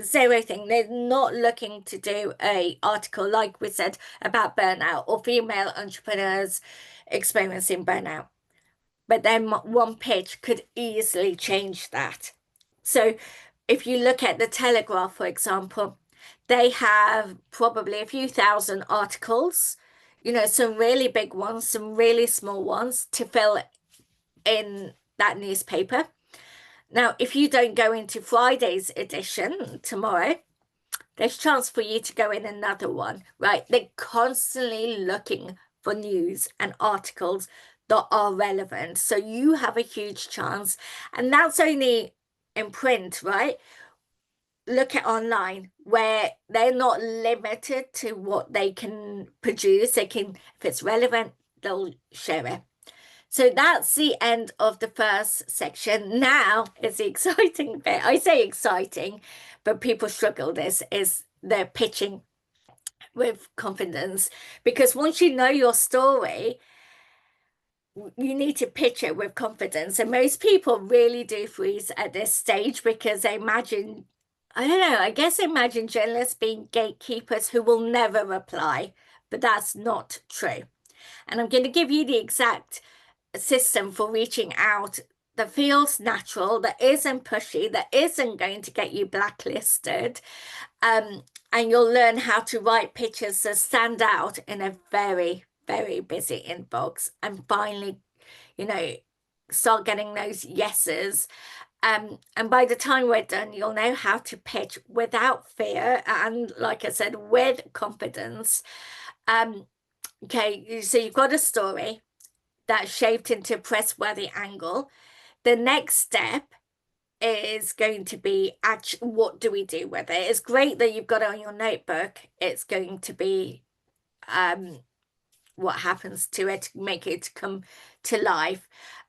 zero thing. They're not looking to do a article, like we said, about burnout or female entrepreneurs experiencing burnout. But then one pitch could easily change that. So if you look at the Telegraph, for example, they have probably a few thousand articles, some really big ones, some really small ones to fill in that newspaper. Now, if you don't go into Friday's edition tomorrow, there's chance for you to go in another one, right? They're constantly looking for news and articles that are relevant. So you have a huge chance. And that's only in print, right? Look at online, where they're not limited to what they can produce. They can, if it's relevant, they'll share it. So that's the end of the first section. Now is the exciting bit. I say exciting, but people struggle. This is the pitching with confidence, because once you know your story, you need to pitch it with confidence. And most people really do freeze at this stage because they imagine, I don't know, I guess imagine journalists being gatekeepers who will never reply, but that's not true. And I'm going to give you the exact system for reaching out that feels natural, that isn't pushy, that isn't going to get you blacklisted. And you'll learn how to write pitches that stand out in a very, very busy inbox, and finally, start getting those yeses. And by the time we're done, you'll know how to pitch without fear and, like I said, with confidence. Okay, so you've got a story that's shaped into a press-worthy angle. The next step is going to be, actually, what do we do with it? It's great that you've got it on your notebook. It's going to be what happens to it, make it come to life.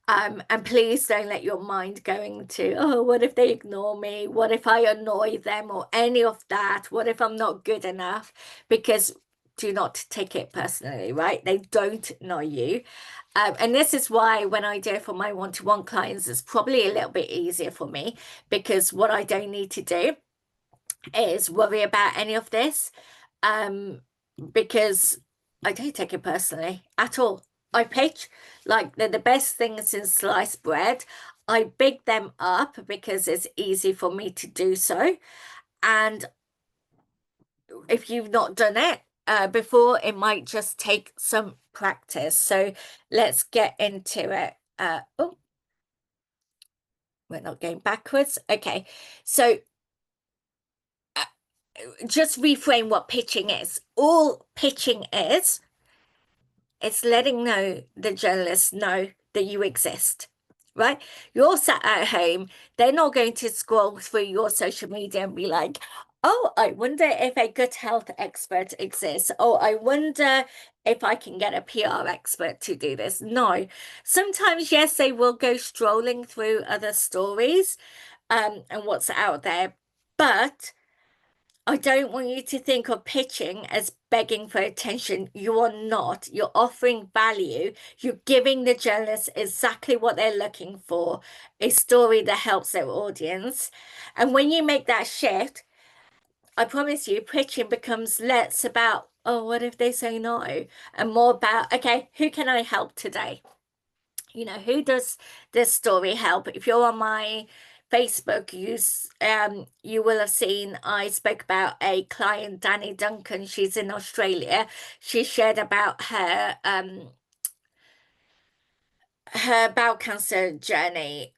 And please don't let your mind go into, oh, what if they ignore me? What if I annoy them or any of that? What if I'm not good enough? Because do not take it personally, right? They don't know you. And this is why when I do it for my one-to-one clients, it's probably a little bit easier for me because what I don't need to do is worry about any of this because I don't take it personally at all. I pitch like they're the best things in sliced bread. I big them up because it's easy for me to do so. And if you've not done it before, it might just take some practice. So let's get into it. Oh, we're not going backwards. Okay. So just reframe what pitching is. All pitching is, it's letting the journalists know that you exist, right? You're sat at home, they're not going to scroll through your social media and be like, oh, I wonder if a gut health expert exists. Oh, I wonder if I can get a PR expert to do this. No. Sometimes, yes, they will go strolling through other stories and what's out there, but I don't want you to think of pitching as begging for attention. You are not. You're offering value. You're giving the journalists exactly what they're looking for, a story that helps their audience. And when you make that shift, I promise you, pitching becomes less about, oh, what if they say no? And more about, okay, who can I help today? You know, who does this story help? If you're on my Facebook, you will have seen I spoke about a client, Danny Duncan. She's in Australia. She shared about her bowel cancer journey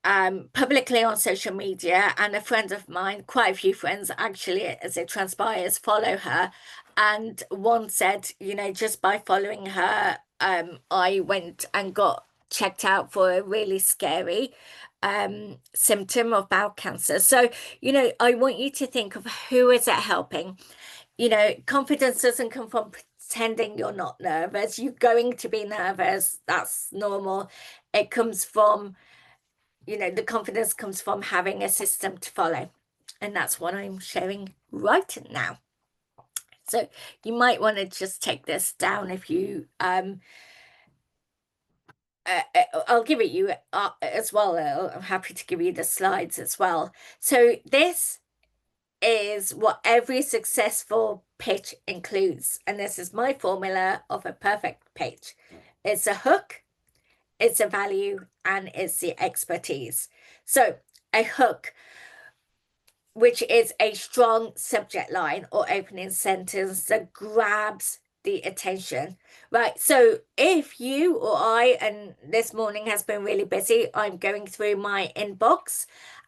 publicly on social media, and a friend of mine, quite a few friends actually, as it transpires, follow her. And one said, you know, just by following her, I went and got checked out for a really scary symptom of bowel cancer. So, you know, I want you to think of who is it helping. You know, confidence doesn't come from pretending you're not nervous. You're going to be nervous. That's normal. It comes from, you know, the confidence comes from having a system to follow. And that's what I'm sharing right now. So you might want to just take this down if you I'll give it you as well. I'm happy to give you the slides as well. So this is what every successful pitch includes. And this is my formula of a perfect pitch. It's a hook, it's a value, and it's the expertise. So a hook, which is a strong subject line or opening sentence that grabs the attention, right? So if you or I, and this morning has been really busy, I'm going through my inbox,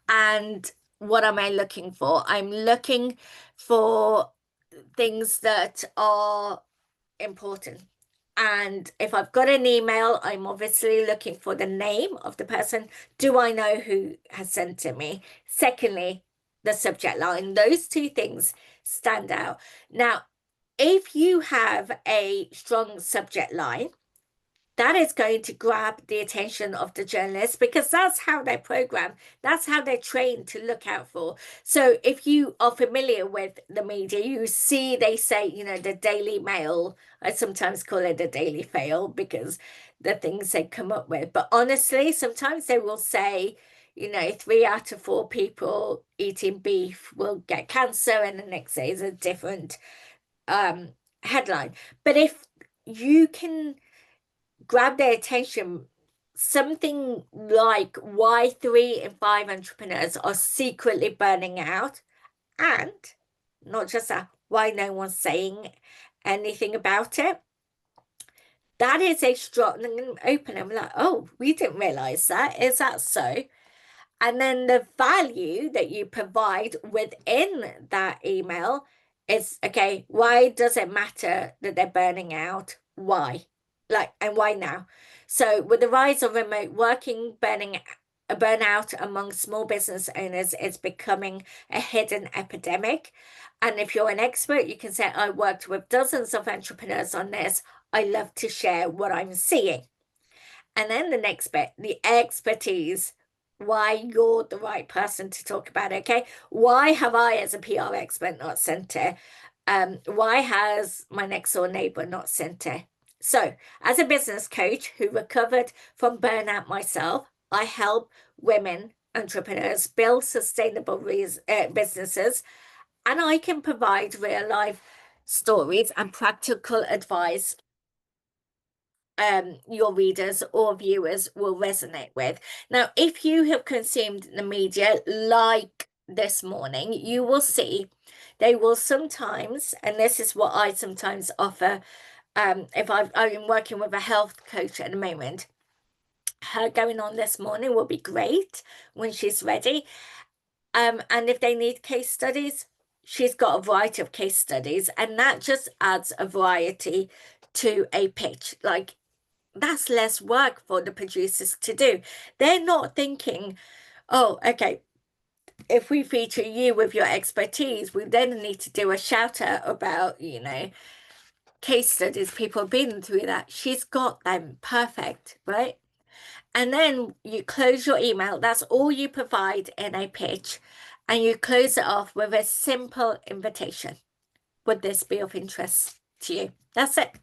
and what am I looking for? I'm looking for things that are important. And if I've got an email, I'm obviously looking for the name of the person. Do I know who has sent it me? Secondly, the subject line. Those two things stand out. Now, if you have a strong subject line, that is going to grab the attention of the journalists because that's how they're programmed. That's how they're trained to look out for. So if you are familiar with the media, you see they say, you know, the Daily Mail, I sometimes call it the Daily Fail because the things they come up with. But honestly, sometimes they will say, you know, 3 out of 4 people eating beef will get cancer, and the next day is a different headline. But if you can grab their attention, something like why 3 in 5 entrepreneurs are secretly burning out, and not just that, why no one's saying anything about it. That is a strong open. I'm like, oh, we didn't realize that. Is that so? And then the value that you provide within that email is, okay, why does it matter that they're burning out? Why? Like, and why now? So with the rise of remote working, burnout among small business owners is becoming a hidden epidemic. And if you're an expert, you can say, I worked with dozens of entrepreneurs on this. I love to share what I'm seeing. And then the next bit, the expertise, why you're the right person to talk about it, okay? Why have I, as a PR expert, not sent it? Why has my next door neighbor not sent it? So, as a business coach who recovered from burnout myself, I help women entrepreneurs build sustainable businesses, and I can provide real life stories and practical advice your readers or viewers will resonate with. Now, if you have consumed the media like this morning, you will see they will sometimes, and this is what I sometimes offer, if I'm working with a health coach at the moment, her going on this morning will be great when she's ready. And if they need case studies, she's got a variety of case studies, and that just adds a variety to a pitch. Like, that's less work for the producers to do. They're not thinking, oh, okay, if we feature you with your expertise, we then need to do a shout out about, case studies, people have been through that. She's got them perfect, right? And then you close your email. That's all you provide in a pitch. And you close it off with a simple invitation. Would this be of interest to you? That's it.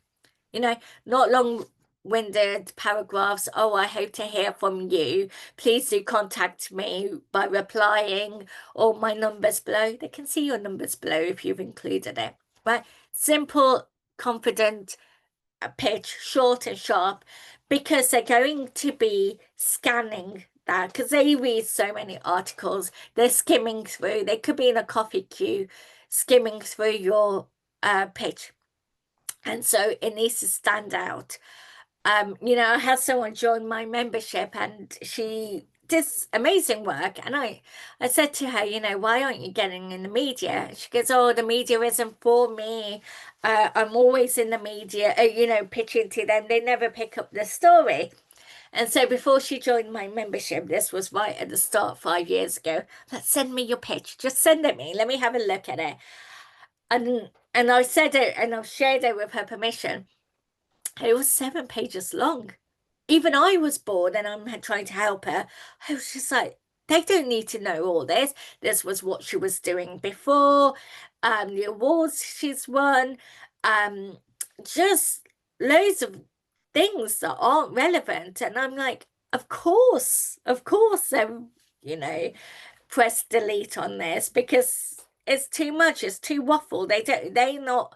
Not long-winded paragraphs. Oh, I hope to hear from you. Please do contact me by replying, or my number's below. They can see your numbers below if you've included it, right? Simple, confident pitch, short and sharp, because they're going to be scanning that, because they read so many articles. They're skimming through. They could be in a coffee queue, skimming through your pitch. And so it needs to stand out. I had someone join my membership, and she did amazing work. And I said to her, why aren't you getting in the media? She goes, oh, the media isn't for me. I'm always in the media, pitching to them. They never pick up the story. And so before she joined my membership, this was right at the start 5 years ago, send me your pitch. Just send it me. Let me have a look at it. And I said it, and I've shared it with her permission. It was 7 pages long. Even I was bored, and I'm trying to help her. I was just like, they don't need to know all this. This was what she was doing before, the awards she's won, just loads of things that aren't relevant. And I'm like, of course, press delete on this, because it's too much, it's too waffle. They're not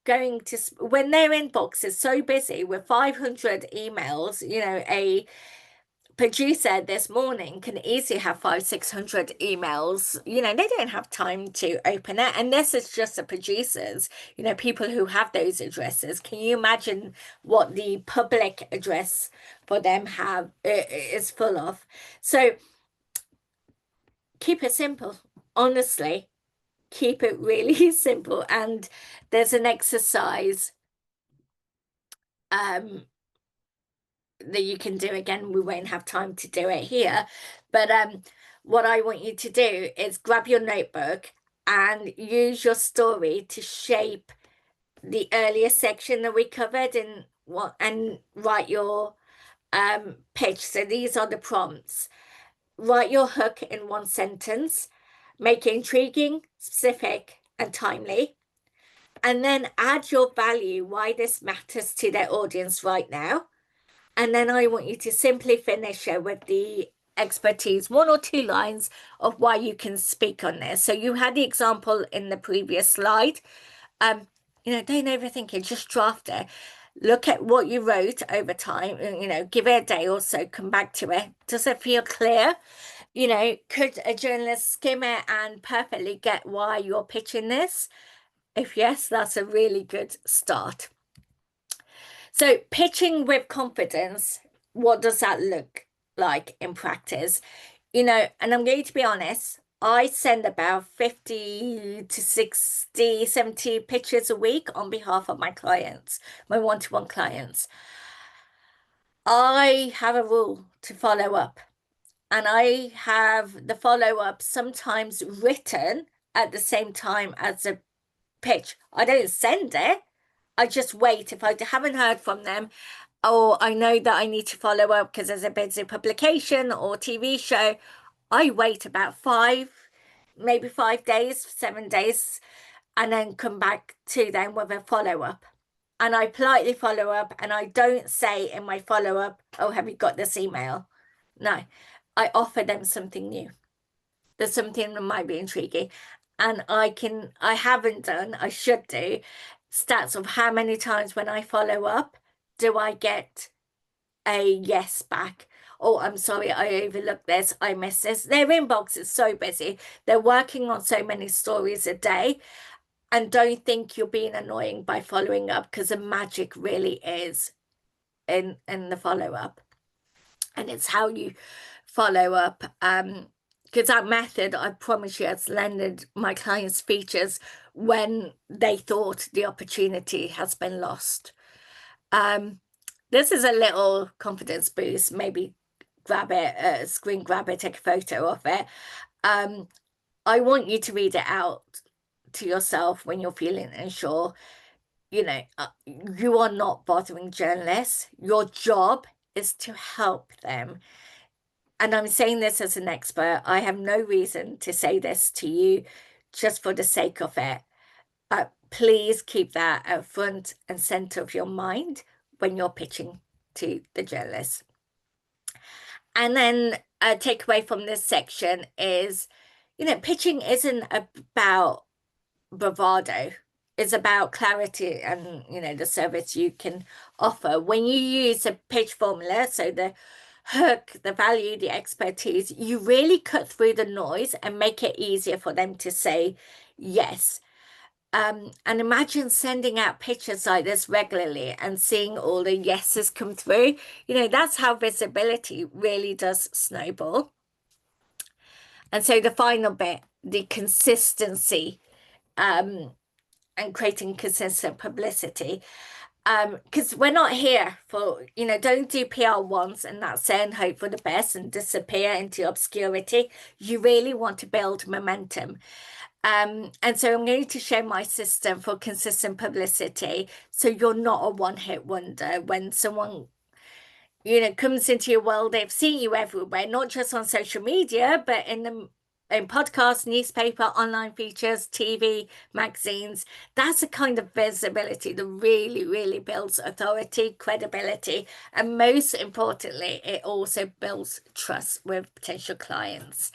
going to, when their inbox is so busy with 500 emails, a producer this morning can easily have 500-600 emails. They don't have time to open it, and this is just the producers, people who have those addresses. Can you imagine what the public address for them is full of? So keep it simple, honestly. Keep it really simple. And there's an exercise that you can do. Again, we won't have time to do it here, but what I want you to do is grab your notebook and use your story to shape the earlier section that we covered, and write your pitch. So these are the prompts. Write your hook in 1 sentence, make it intriguing, specific, and timely. And then add your value, why this matters to their audience right now. And then I want you to simply finish it with the expertise, 1 or 2 lines of why you can speak on this. So you had the example in the previous slide. Don't overthink it, just draft it. Look at what you wrote over time, give it a day or so, come back to it. Does it feel clear? Could a journalist skim it and perfectly get why you're pitching this? If yes, that's a really good start. So pitching with confidence, what does that look like in practice? And I'm going to be honest, I send about 50 to 60, 70 pitches a week on behalf of my clients, my one-to-one clients. I have a rule to follow up, and I have the follow-up sometimes written at the same time as a pitch. I don't send it. I just wait. If I haven't heard from them, or I know that I need to follow up because there's a busy publication or TV show, I wait about maybe 5 days, 7 days, and then come back to them with a follow-up. And I politely follow up, and I don't say in my follow-up, oh, have you got this email? No, I offer them something new. There's something that might be intriguing. And I haven't done, I should do, stats of how many times when I follow up, do I get a yes back? Oh, I'm sorry, I overlooked this, I missed this. Their inbox is so busy. They're working on so many stories a day. And don't think you're being annoying by following up, because the magic really is in the follow-up. And it's how you follow up. Because that method, I promise you, has landed my clients' features when they thought the opportunity has been lost. This is a little confidence boost. Maybe grab it, screen grab it, take a photo of it. I want you to read it out to yourself when you're feeling unsure. You know, you are not bothering journalists. Your job is to help them. And I'm saying this as an expert. I have no reason to say this to you just for the sake of it. Please keep that at front and center of your mind when you're pitching to the journalists. And then a takeaway from this section is, pitching isn't about bravado. It's about clarity and, the service you can offer. When you use a pitch formula, so the hook, the value, the expertise, you really cut through the noise and make it easier for them to say yes. And imagine sending out pitches like this regularly and seeing all the yeses come through. That's how visibility really does snowball. And so the final bit, the consistency, and creating consistent publicity. Because we're not here for, don't do PR once and that's it and hope for the best and disappear into obscurity. You really want to build momentum. And so I'm going to share my system for consistent publicity, so you're not a one-hit wonder. When someone, comes into your world, they've seen you everywhere, not just on social media, but in podcasts, newspaper, online features, TV, magazines. That's the kind of visibility that really, really builds authority, credibility, and most importantly, it also builds trust with potential clients.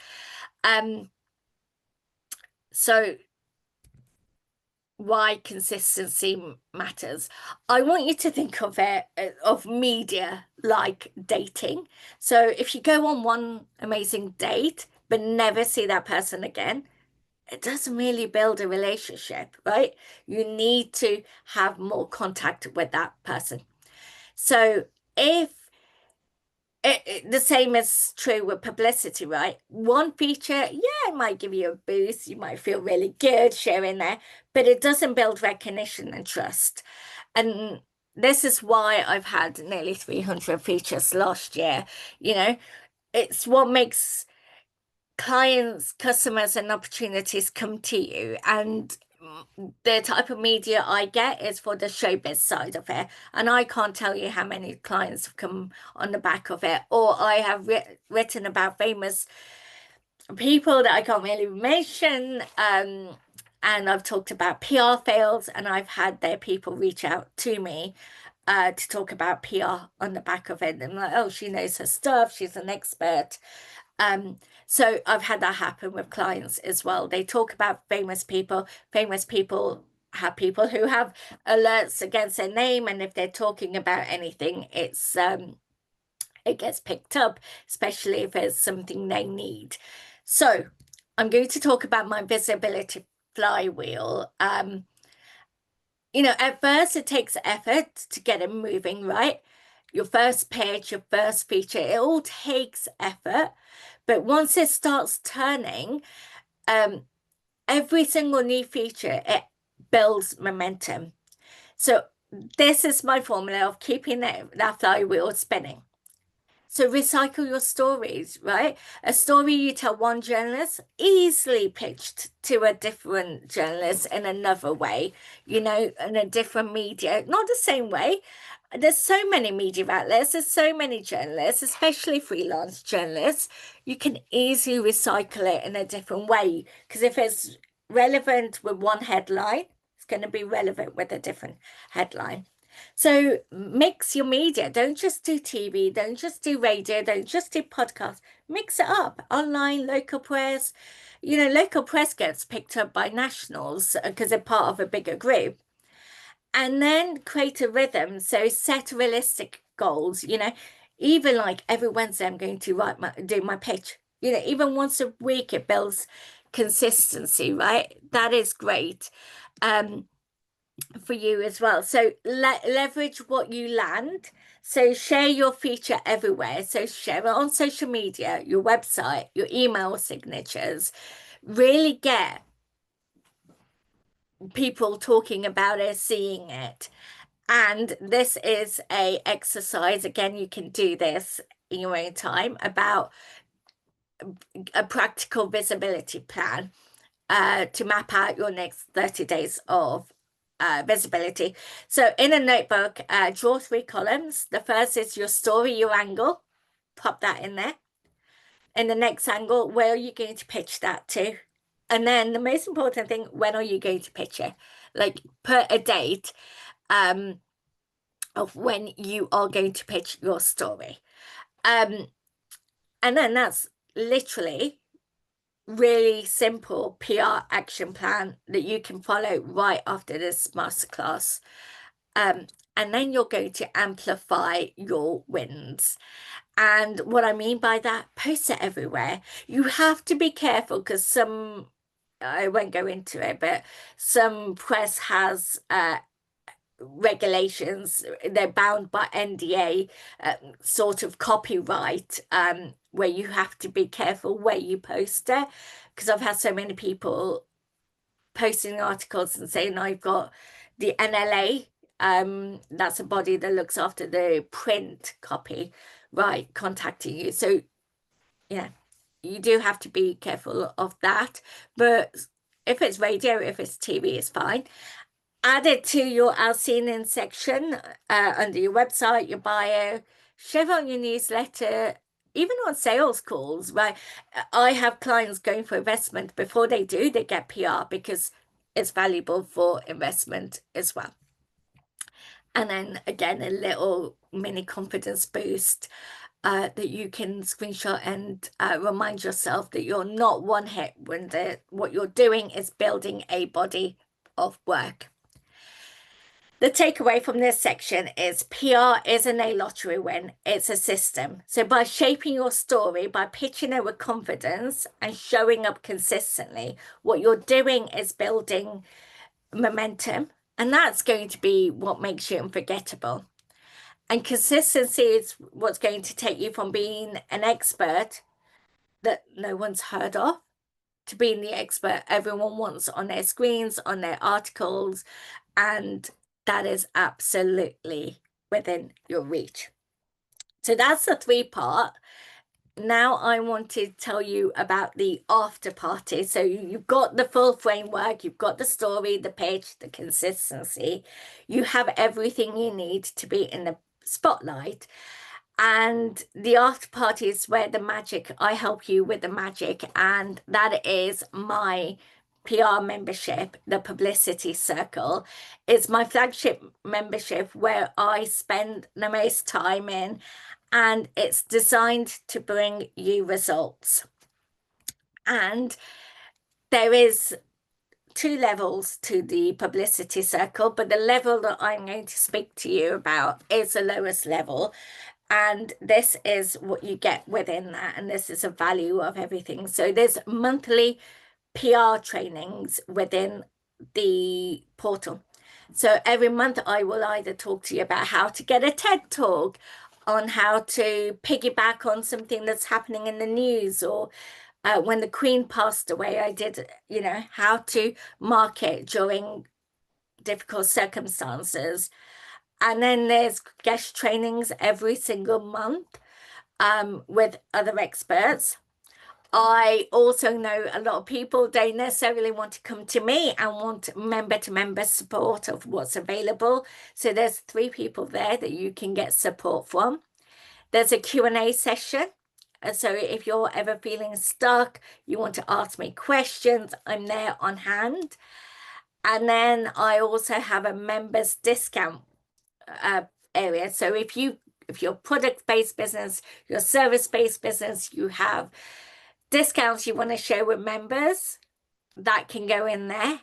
So why consistency matters. I want you to think of it, of media like dating. So if you go on one amazing date but never see that person again, it doesn't really build a relationship, right? You need to have more contact with that person. So if the same is true with publicity, right? One feature, yeah, it might give you a boost. You might feel really good sharing that, but it doesn't build recognition and trust. And this is why I've had nearly 300 features last year. It's what makes clients, customers, and opportunities come to you. And the type of media I get is for the showbiz side of it. And I can't tell you how many clients have come on the back of it. Or I have written about famous people that I can't really mention. And I've talked about PR fails, and I've had their people reach out to me to talk about PR on the back of it. And like, oh, she knows her stuff. She's an expert. So I've had that happen with clients as well. They talk about famous people. Famous people have people who have alerts against their name, and if they're talking about anything, it gets picked up, especially if it's something they need. So I'm going to talk about my visibility flywheel. At first it takes effort to get it moving, right? Your first page, your first feature, it all takes effort. But once it starts turning, every single new feature, it builds momentum. So this is my formula of keeping that flywheel spinning. So recycle your stories, right? A story you tell one journalist, easily pitched to a different journalist in another way, you know, in a different media, not the same way. There's so many media outlets, there's so many journalists, especially freelance journalists. You can easily recycle it in a different way because if it's relevant with one headline, it's going to be relevant with a different headline. So mix your media. Don't just do TV, don't just do radio, don't just do podcasts. Mix it up. Online, local press. You know, local press gets picked up by nationals because they're part of a bigger group. And then create a rhythm. So set realistic goals, you know, even like every Wednesday I'm going to do my pitch. You know, even once a week it builds consistency, right? That is great. For you as well. So leverage what you land. So share your feature everywhere. So share it on social media, your website, your email signatures. Really get people talking about it, seeing it. And this is a exercise. Again, you can do this in your own time about a practical visibility plan to map out your next 30 days of visibility. So in a notebook, draw 3 columns. The first is your story, your angle. Pop that in there. In the next angle, where are you going to pitch that to? And then the most important thing, when are you going to pitch it? Like put a date of when you are going to pitch your story. And then that's literally really simple PR action plan that you can follow right after this masterclass. And then you're going to amplify your wins. And what I mean by that, post it everywhere. You have to be careful because I won't go into it, but some press has regulations, they're bound by NDA, sort of copyright, where you have to be careful where you post it. Because I've had so many people posting articles and saying, I've got the NLA, that's a body that looks after the print copy, right, contacting you. So, yeah, you do have to be careful of that. But if it's radio, if it's TV, it's fine. Add it to your Alcinin section under your website, your bio, share it on your newsletter, even on sales calls, right? I have clients going for investment. Before they do, they get PR because it's valuable for investment as well. And then again, a little mini confidence boost that you can screenshot and remind yourself that you're not one hit wonder. What you're doing is building a body of work. The takeaway from this section is PR isn't a lottery win, it's a system. So by shaping your story, by pitching it with confidence and showing up consistently, what you're doing is building momentum. And that's going to be what makes you unforgettable. And consistency is what's going to take you from being an expert that no one's heard of to being the expert everyone wants on their screens, on their articles, and that is absolutely within your reach. So that's the 3-part. Now I want to tell you about the after party. So you've got the full framework, you've got the story, the pitch, the consistency. You have everything you need to be in the spotlight. And the after party is where the magic, I help you with the magic, and that is my PR membership, the Publicity Circle. It's my flagship membership where I spend the most time in, and it's designed to bring you results. And there is 2 levels to the Publicity Circle, but the level that I'm going to speak to you about is the lowest level. And this is what you get within that. And this is a value of everything. So there's monthly PR trainings within the portal. So every month I will either talk to you about how to get a TED talk, on how to piggyback on something that's happening in the news, or when the Queen passed away, I did, you know, how to market during difficult circumstances. And then there's guest trainings every single month. with other experts. I also know a lot of people don't necessarily want to come to me and want member-to-member support of what's available. So there's 3 people there that you can get support from. There's a Q&A session. So if you're ever feeling stuck, you want to ask me questions, I'm there on hand. And then I also have a members discount area. So if you're product-based business, your service-based business, you have discounts you want to share with members, that can go in there.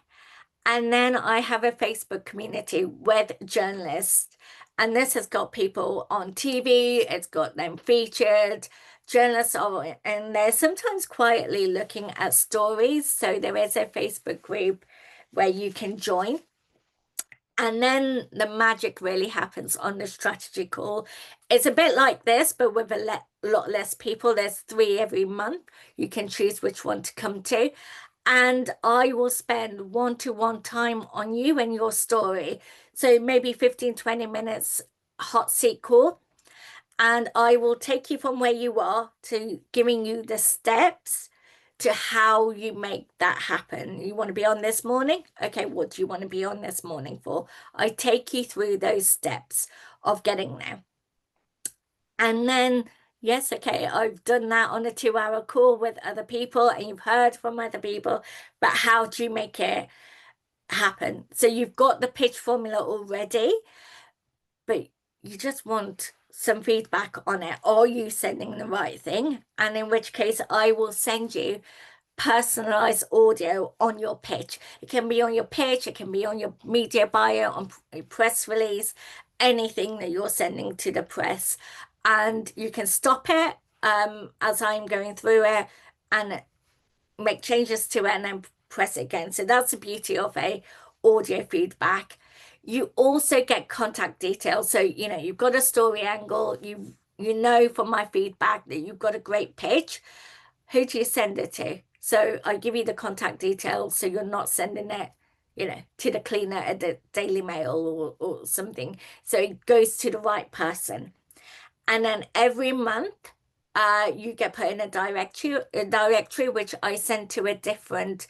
And then I have a Facebook community with journalists. And this has got people on TV, it's got them featured. Journalists are in there sometimes quietly looking at stories. So there is a Facebook group where you can join. And then the magic really happens on the strategy call. It's a bit like this, but with a lot less people. There's 3 every month. You can choose which one to come to. And I will spend one-to-one time on you and your story. So maybe 15, 20 minutes hot seat call. And I will take you from where you are to giving you the steps to how you make that happen. You want to be on this morning? Okay, what do you want to be on this morning for? I take you through those steps of getting there. And then, yes, okay, I've done that on a 2-hour call with other people and you've heard from other people, but how do you make it happen? So you've got the pitch formula already, but you just want some feedback on it. Are you sending the right thing? And in which case I will send you personalized audio on your pitch. It can be on your pitch, it can be on your media bio, on a press release, anything that you're sending to the press. And you can stop it as I'm going through it and make changes to it and then press it again. So that's the beauty of a audio feedback. You also get contact details. So, you know, you've got a story angle, you know from my feedback that you've got a great pitch. Who do you send it to? So I give you the contact details so you're not sending it, you know, to the cleaner at the Daily Mail or something. So it goes to the right person. And then every month, you get put in a directory which I send to a different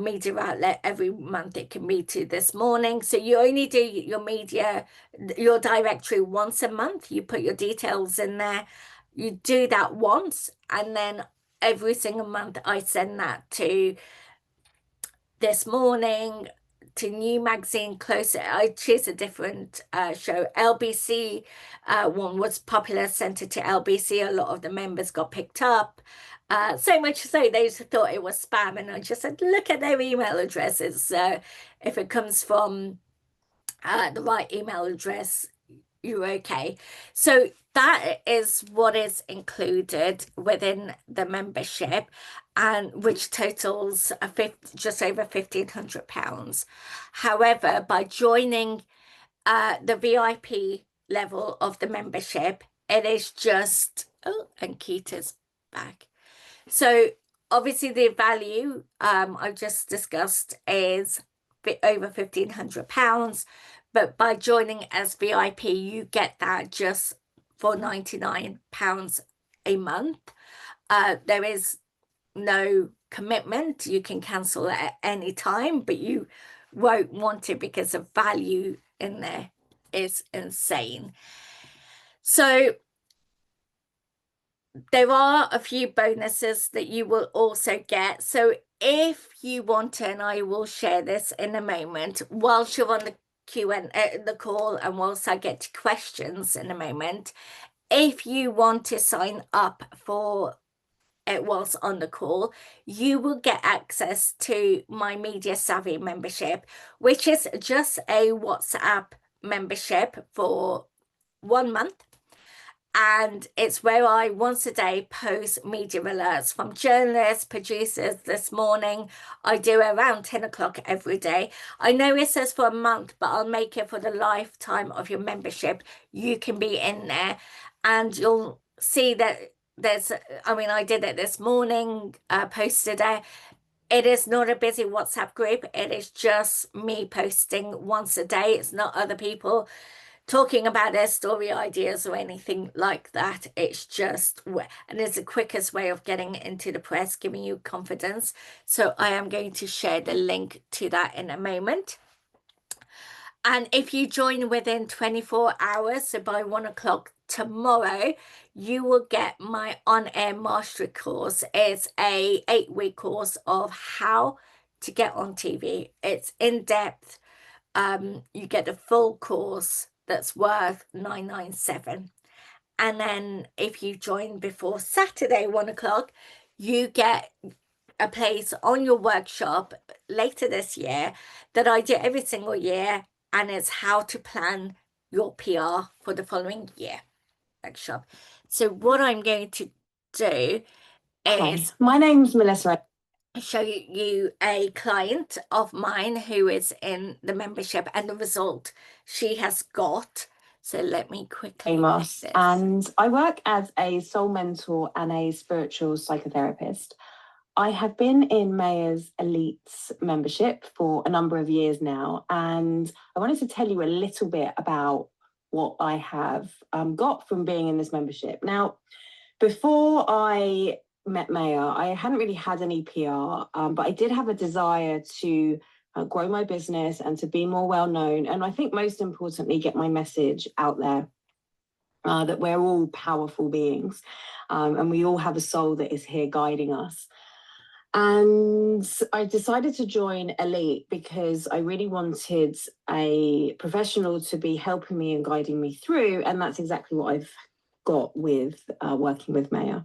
media outlet every month. It can be to this morning. So you only do your directory once a month. You put your details in there. You do that once, and then every single month I send that to This Morning, to New Magazine, Closer. I choose a different show. LBC one was popular, sent it to LBC. A lot of the members got picked up. So much so they thought it was spam, and I just said, look at their email addresses. If it comes from the right email address, you're okay. So that is what is included within the membership, and which totals just over £1,500. However, by joining the VIP level of the membership, it is just, oh, and Keita's back. So obviously the value I just discussed is over £1,500, but by joining as VIP, you get that just for £99 a month. There is no commitment. You can cancel at any time, but you won't want it because the value in there is insane. So there are a few bonuses that you will also get. So if you want to, and I will share this in a moment, whilst you're on the the call and whilst I get to questions in a moment, if you want to sign up for it whilst on the call, you will get access to my Media Savvy membership, which is just a WhatsApp membership for 1 month. And it's where I once a day post media alerts from journalists, producers. This morning I do around 10 o'clock every day. I know it says for a month, but I'll make it for the lifetime of your membership. You can be in there and you'll see that I did it this morning, posted it. It is not a busy WhatsApp group. It is just me posting once a day. It's not other people talking about their story ideas or anything like that. It's just, and it's the quickest way of getting into the press, giving you confidence. So I am going to share the link to that in a moment. And if you join within 24 hours, so by 1 o'clock tomorrow, you will get my on-air mastery course. It's a 8-week course of how to get on TV. It's in depth. You get a full course that's worth $997. And then if you join before Saturday, 1 o'clock, you get a place on your workshop later this year that I do every single year, and it's how to plan your PR for the following year workshop. So what I'm going to do is, my name's Melissa. show you a client of mine who is in the membership and the result she has got. So let me quickly Amos, and I work as a soul mentor and a spiritual psychotherapist. I have been in Mayor's Elites membership for a number of years now, and I wanted to tell you a little bit about what I have got from being in this membership. Now, before I met Mayor, I hadn't really had any PR, but I did have a desire to grow my business and to be more well known. And I think most importantly, get my message out there. That we're all powerful beings, and we all have a soul that is here guiding us. And I decided to join Elite because I really wanted a professional to be helping me and guiding me through. And that's exactly what I've got with working with Mayor.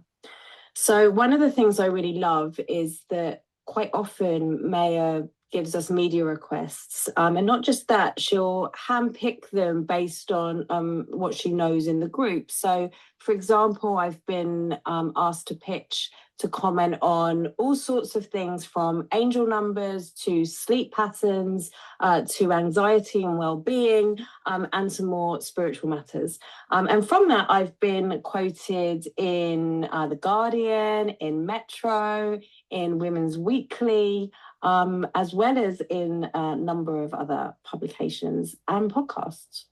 So one of the things I really love is that quite often Mayor gives us media requests, and not just that, she'll handpick them based on what she knows in the group. So, for example, I've been asked to pitch to comment on all sorts of things from angel numbers to sleep patterns to anxiety and well-being, and some more spiritual matters. And from that, I've been quoted in The Guardian, in Metro, in Women's Weekly, as well as in a number of other publications and podcasts.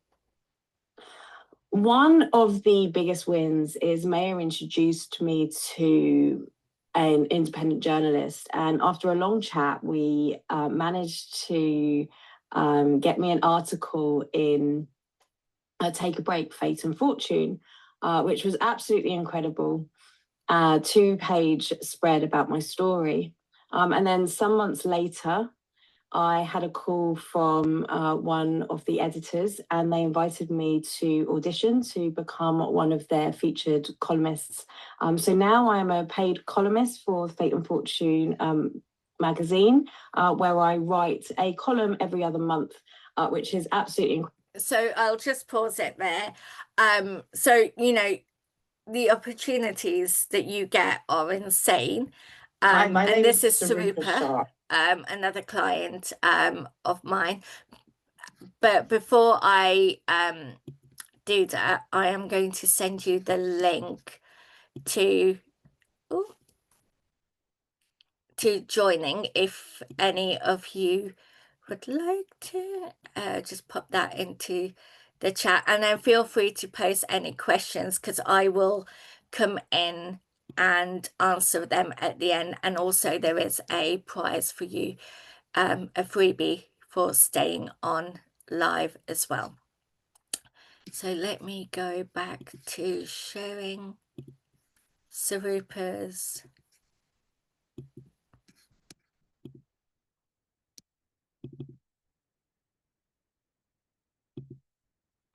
One of the biggest wins is Mayor introduced me to an independent journalist, and after a long chat, we managed to get me an article in Take a Break, Fate and Fortune, which was absolutely incredible. 2-page spread about my story. And then some months later, I had a call from one of the editors, and they invited me to audition to become one of their featured columnists. So now I'm a paid columnist for Fate and Fortune magazine, where I write a column every other month, which is absolutely incredible. So I'll just pause it there. So, you know, the opportunities that you get are insane. Hi, my name and this is Sarupa Sarupa, another client of mine. But before I do that, I am going to send you the link to joining if any of you would like to. Just pop that into the chat, and then feel free to post any questions, because I will come in and answer them at the end. And also there is a prize for you, a freebie for staying on live as well. So let me go back to sharing Sarupa's.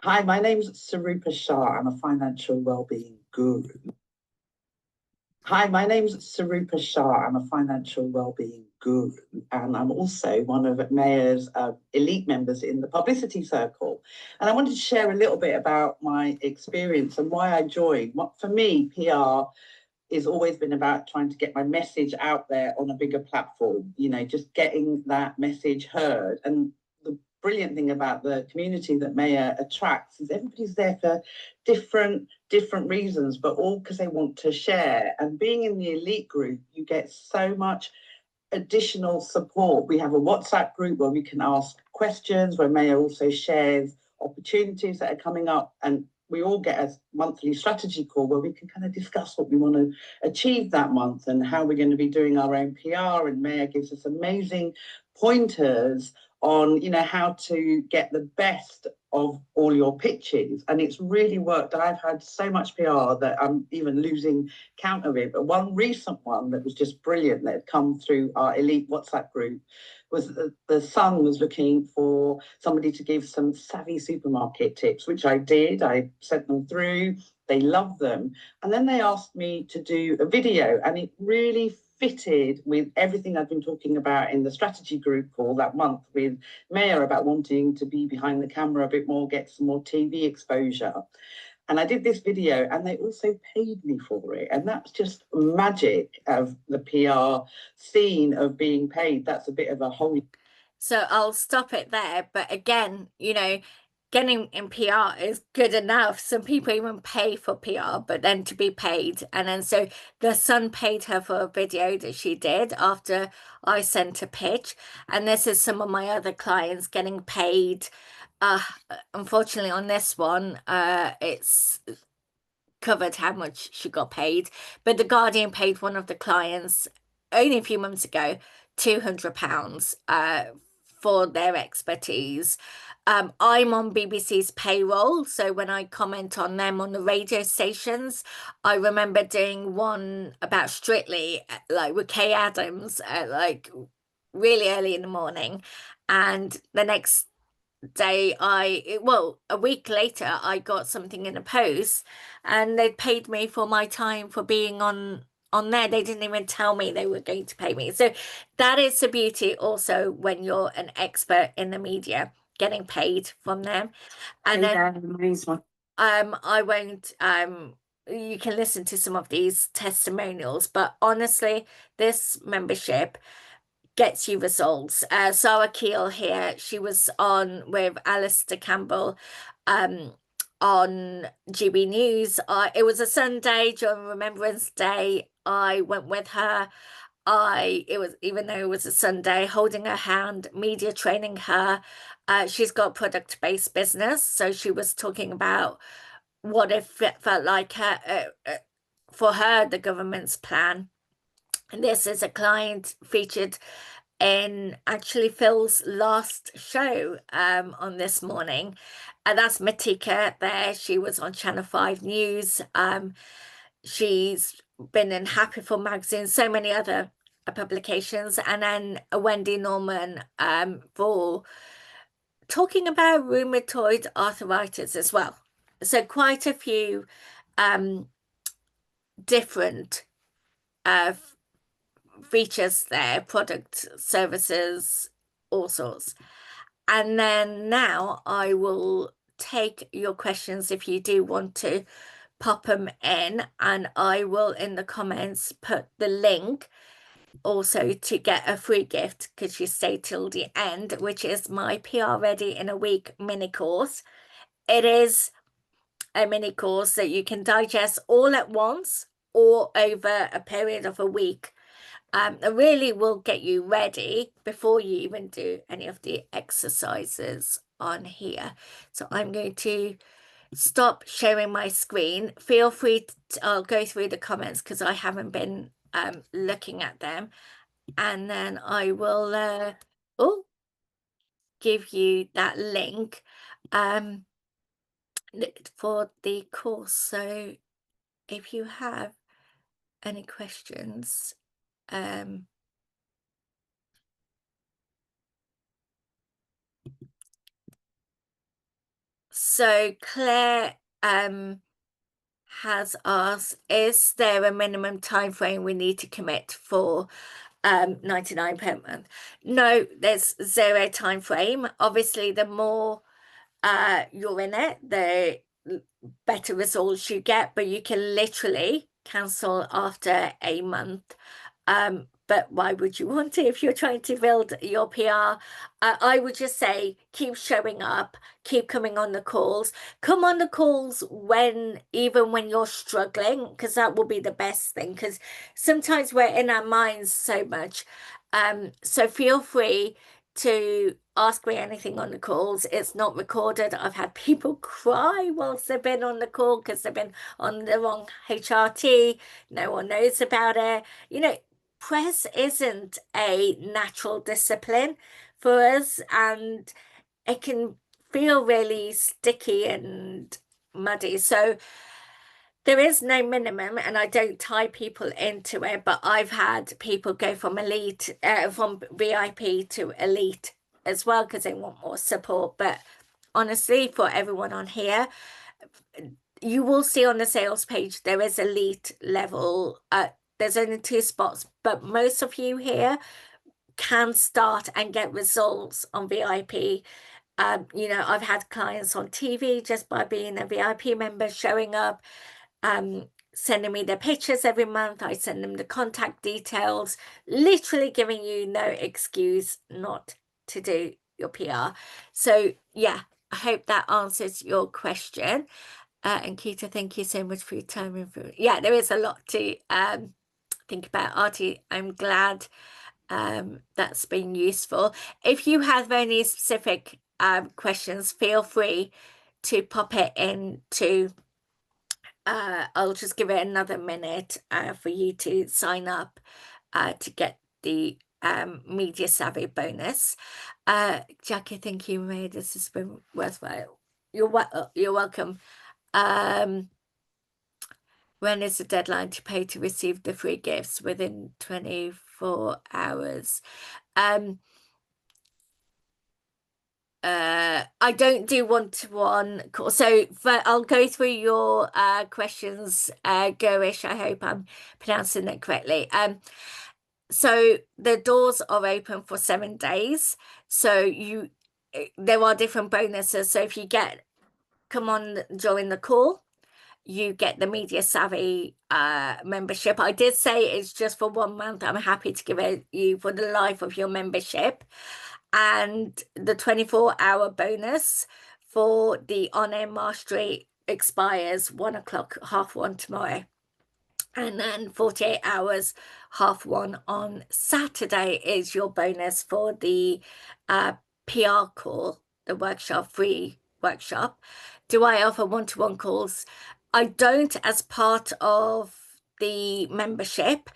Hi, my name's Sarupa Shah. I'm a financial wellbeing guru. Hi, my name's Sarupa Shah. I'm a financial wellbeing guru, and I'm also one of Mayor's elite members in the publicity circle. And I wanted to share a little bit about my experience and why I joined. For me, PR has always been about trying to get my message out there on a bigger platform, you know, just getting that message heard. And the brilliant thing about the community that Mayor attracts is everybody's there for different reasons, but all because they want to share. And being in the elite group, you get so much additional support. We have a WhatsApp group where we can ask questions, where Mayor also shares opportunities that are coming up, and we all get a monthly strategy call where we can kind of discuss what we want to achieve that month and how we're going to be doing our own PR. And Maya gives us amazing pointers on, you know, how to get the best of all your pitches. And it's really worked. I've had so much PR that I'm even losing count of it. But one recent one that was just brilliant that had come through our elite WhatsApp group was the Sun was looking for somebody to give some savvy supermarket tips, which I did. I sent them through. They loved them. And then they asked me to do a video, and it really fitted with everything I've been talking about in the strategy group call that month with Maya about wanting to be behind the camera a bit more, get some more TV exposure. And I did this video, and they also paid me for it. And that's just magic of the PR scene of being paid. That's a bit of a whole. So I'll stop it there. But again, you know, getting in PR is good enough. Some people even pay for PR, but then to be paid. And then so the Sun paid her for a video that she did after I sent a pitch. And this is some of my other clients getting paid. Unfortunately, on this one, it's covered how much she got paid. But The Guardian paid one of the clients only a few months ago £200 for their expertise. I'm on BBC's payroll, so when I comment on them on the radio stations, I remember doing one about Strictly, like with Kay Adams, like really early in the morning, and the next day a week later I got something in a post, and they paid me for my time for being on there. They didn't even tell me they were going to pay me. So that is the beauty also when you're an expert in the media, getting paid from them. And then I won't you can listen to some of these testimonials, but honestly, this membership gets you results. Sarah Keel here, she was on with Alistair Campbell on GB News. It was a Sunday during Remembrance Day. I went with her. It was, even though it was a Sunday, holding her hand, media training her. She's got product-based business, so she was talking about what it felt like for her, the government's plan. And this is a client featured in actually Phil's last show on This Morning. And that's Matika there. She was on Channel 5 News. She's been in Happy for magazine, so many other publications. And then Wendy Norman for talking about rheumatoid arthritis as well. So quite a few different features there, product, services, all sorts. And then now I will take your questions if you do want to pop them in, and I will in the comments put the link also to get a free gift because you stay till the end, which is my PR Ready in a Week mini course. It is a mini course that you can digest all at once or over a period of a week. It really will get you ready before you even do any of the exercises on here. So I'm going to stop sharing my screen. Feel free to, I'll go through the comments because I haven't been looking at them, and then I will give you that link for the course. So if you have any questions, so Claire has asked, is there a minimum time frame we need to commit for 99 per month? No, there's zero time frame. Obviously, the more you're in it, the better results you get, but you can literally cancel after a month. But why would you want to if you're trying to build your PR? I would just say keep showing up, keep coming on the calls. Come on the calls even when you're struggling, because that will be the best thing, because sometimes we're in our minds so much. So feel free to ask me anything on the calls. It's not recorded. I've had people cry whilst they've been on the call because they've been on the wrong HRT. No one knows about it. You know, press isn't a natural discipline for us, and it can feel really sticky and muddy. So there is no minimum, and I don't tie people into it, but I've had people go from from VIP to elite as well because they want more support. But honestly, for everyone on here, you will see on the sales page there is elite level. There's only 2 spots, but most of you here can start and get results on VIP. You know, I've had clients on TV just by being a VIP member, showing up, sending me their pictures every month. I send them the contact details, literally giving you no excuse not to do your PR. So yeah, I hope that answers your question. And Keita, thank you so much for your time and for, yeah, there is a lot to think about. Artie, I'm glad that's been useful. If you have any specific questions, feel free to pop it into I'll just give it another minute for you to sign up to get the media savvy bonus. Jackie, thank you, May. This has been worthwhile. You're welcome. When is the deadline to pay to receive the free gifts? Within 24 hours. I don't do one-to-one calls, so I'll go through your questions, Gorish. I hope I'm pronouncing it correctly. So the doors are open for 7 days. So there are different bonuses. So if you come on during the call, you get the Media Savvy membership. I did say it's just for 1 month. I'm happy to give it you for the life of your membership. And the 24-hour bonus for the on-air mastery expires 1 o'clock, 1:30 tomorrow. And then 48 hours, 1:30 on Saturday is your bonus for the PR call, the workshop, free workshop. Do I offer one-to-one calls? I don't as part of the membership.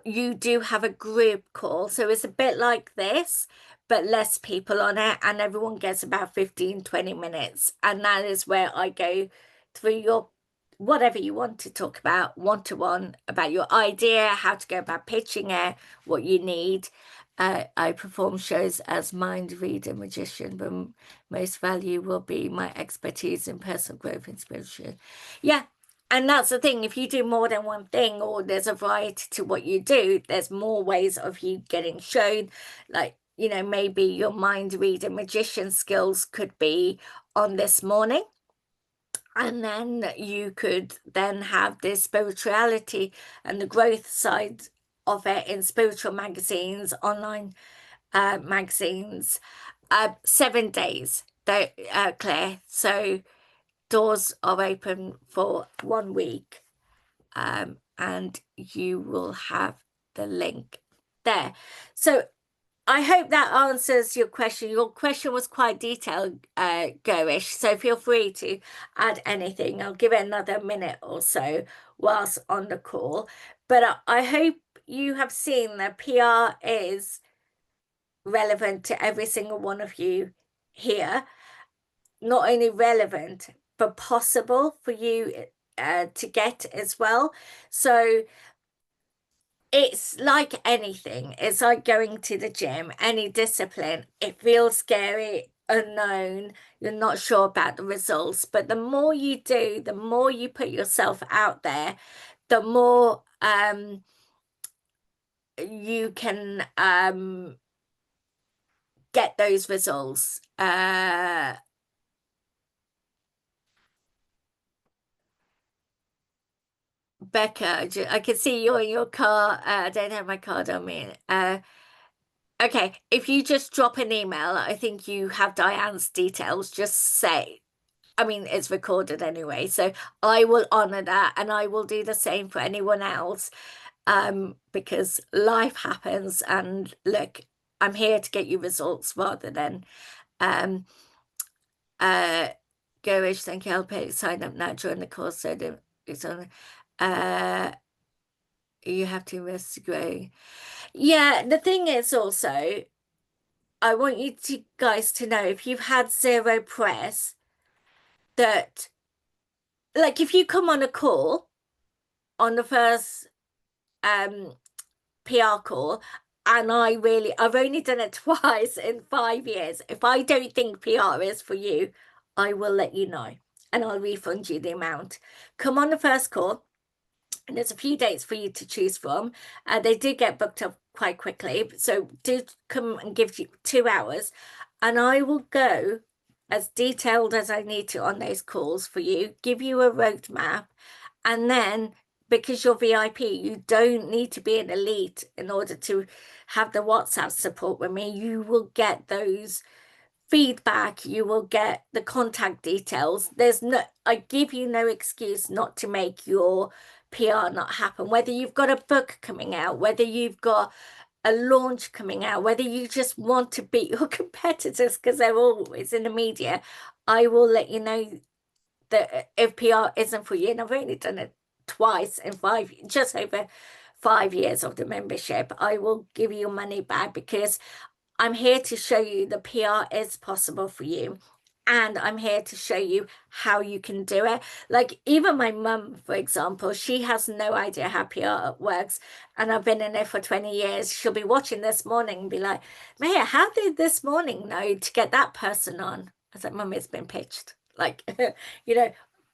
You do have a group call, so it's a bit like this, but less people on it, and everyone gets about 15-20 minutes, and that is where I go through your whatever you want to talk about one-to-one, about your idea, how to go about pitching it, what you need. I perform shows as mind reader magician, but most value will be my expertise in personal growth and spiritual. Yeah, and that's the thing. If you do more than one thing, or there's a variety to what you do, there's more ways of you getting shown. Like, you know, maybe your mind reader magician skills could be on this morning. And then you could then have the spirituality and the growth side of it in spiritual magazines, online magazines. 7 days, Claire. So doors are open for 1 week, and you will have the link there. So I hope that answers your question. Your question was quite detailed, Gorish, so feel free to add anything. I'll give it another minute or so whilst on the call. But I hope you have seen that PR is relevant to every single one of you here. Not only relevant, but possible for you to get as well. So it's like anything. It's like going to the gym, any discipline. It feels scary, unknown. You're not sure about the results. But the more you do, the more you put yourself out there, the more you can get those results. Becca, I can see you're in your car. I don't have my card on me. Okay, if you just drop an email, I think you have Diane's details. Just say, I mean, it's recorded anyway, so I will honor that, and I will do the same for anyone else, because life happens. And look, I'm here to get you results rather than Gorish, thank you. I'll pay sign up now during the course so that it's on. You have to invest to grow. Yeah, the thing is also, I want you to guys to know if you've had zero press, that like if you come on a call on the first PR call, and I've only done it twice in 5 years. If I don't think PR is for you, I will let you know and I'll refund you the amount. Come on the first call, and there's a few dates for you to choose from. They do get booked up quite quickly, so do come and give you 2 hours, and I will go as detailed as I need to on those calls for you, give you a roadmap, and then because you're VIP, you don't need to be an elite in order to have the WhatsApp support with me. You will get those feedback, you will get the contact details. I give you no excuse not to make your PR not happen, whether you've got a book coming out, whether you've got a launch coming out, whether you just want to beat your competitors because they're always in the media. I will let you know that if PR isn't for you, and I've only done it twice in just over 5 years of the membership, I will give you your money back because I'm here to show you the PR is possible for you. And I'm here to show you how you can do it. Like even my mum, for example, she has no idea how PR works. And I've been in it for 20 years. She'll be watching this morning and be like, Maya, how did this morning know to get that person on? I was like, Mum, it's been pitched. Like,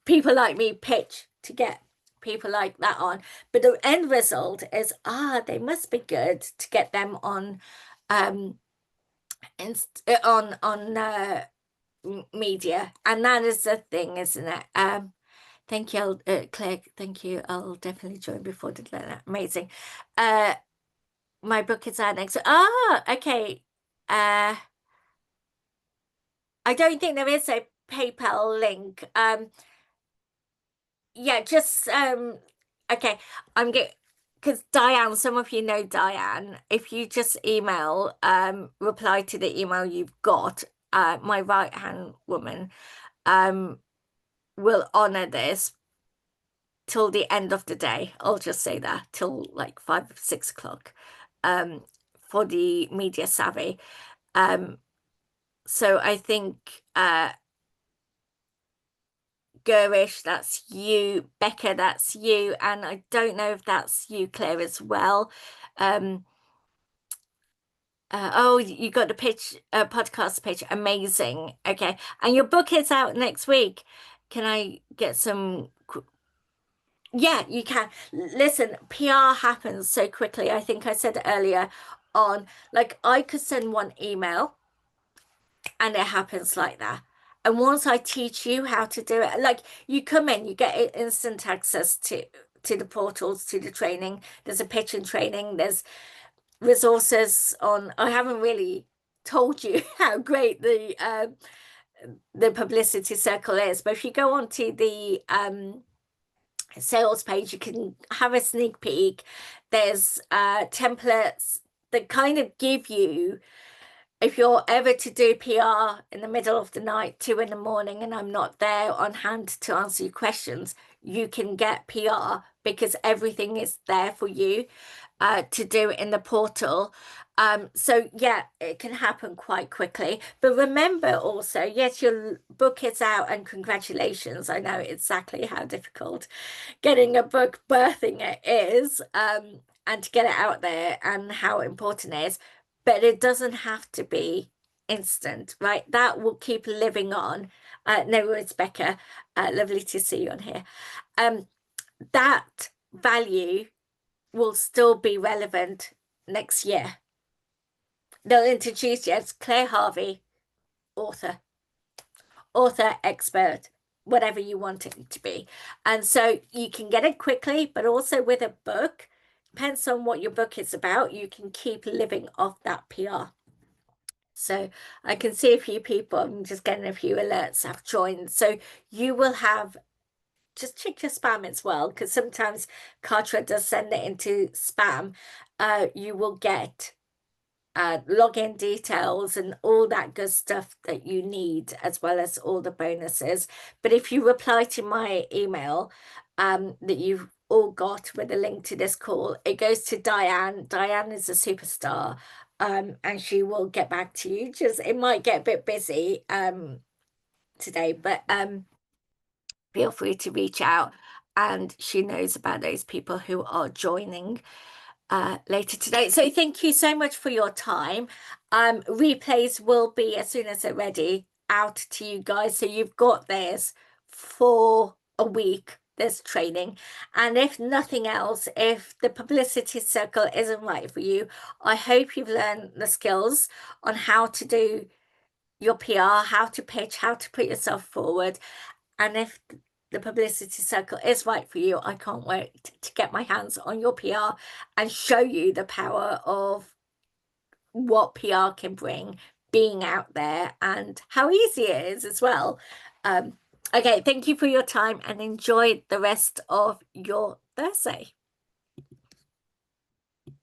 people like me pitch to get people like that on. But the end result is, they must be good to get them on on media, and that is the thing, isn't it? Thank you, Claire. Thank you. I'll definitely join before the deadline. Amazing. My book is out next. Okay. I don't think there is a PayPal link. Yeah, just okay. I'm getting, because Diane, some of you know Diane. If you just email, reply to the email you've got, my right hand woman will honor this till the end of the day. I'll just say that till like 5, 6 o'clock, for the media savvy. So I think Gurish, that's you. Becca, that's you. And I don't know if that's you, Claire, as well. Oh, you got the pitch, podcast pitch. Amazing. Okay. And your book is out next week. Can I get some? Yeah, you can. Listen, PR happens so quickly. I think I said earlier on, like I could send one email and it happens like that. And once I teach you how to do it, like you come in, you get instant access to the portals, to the training. There's a pitching training. There's resources on. I haven't really told you how great the publicity circle is, but if you go onto the sales page, you can have a sneak peek. There's templates that kind of give you, if you're ever to do PR in the middle of the night, 2 in the morning, and I'm not there on hand to answer your questions, you can get PR because everything is there for you to do in the portal. So yeah, it can happen quite quickly. But remember also, yes, your book is out, and congratulations. I know exactly how difficult getting a book, birthing it is, and to get it out there, and how important it is. But it doesn't have to be instant, right? That will keep living on. No worries, Becca. Lovely to see you on here. That value will still be relevant next year. They'll introduce you as Claire Harvey, author, expert, whatever you want it to be. And so you can get it quickly, but also with a book, depends on what your book is about, you can keep living off that PR. So I can see a few people, I'm just getting a few alerts have joined. So you will have, just check your spam as well, because sometimes Kartra does send it into spam. You will get login details and all that good stuff that you need, as well as all the bonuses. But if you reply to my email that you've all got with a link to this call, it goes to Diane. Diane is a superstar, and she will get back to you. Just, it might get a bit busy today, but feel free to reach out, and she knows about those people who are joining later today. So thank you so much for your time. Replays will be, as soon as they're ready, out to you guys, so you've got this for a week, this training. And if nothing else, if the publicity circle isn't right for you, I hope you've learned the skills on how to do your PR, how to pitch, how to put yourself forward. And if the publicity circle is right for you, I can't wait to get my hands on your PR and show you the power of what PR can bring, being out there, and how easy it is as well. Okay, thank you for your time, and enjoy the rest of your Thursday.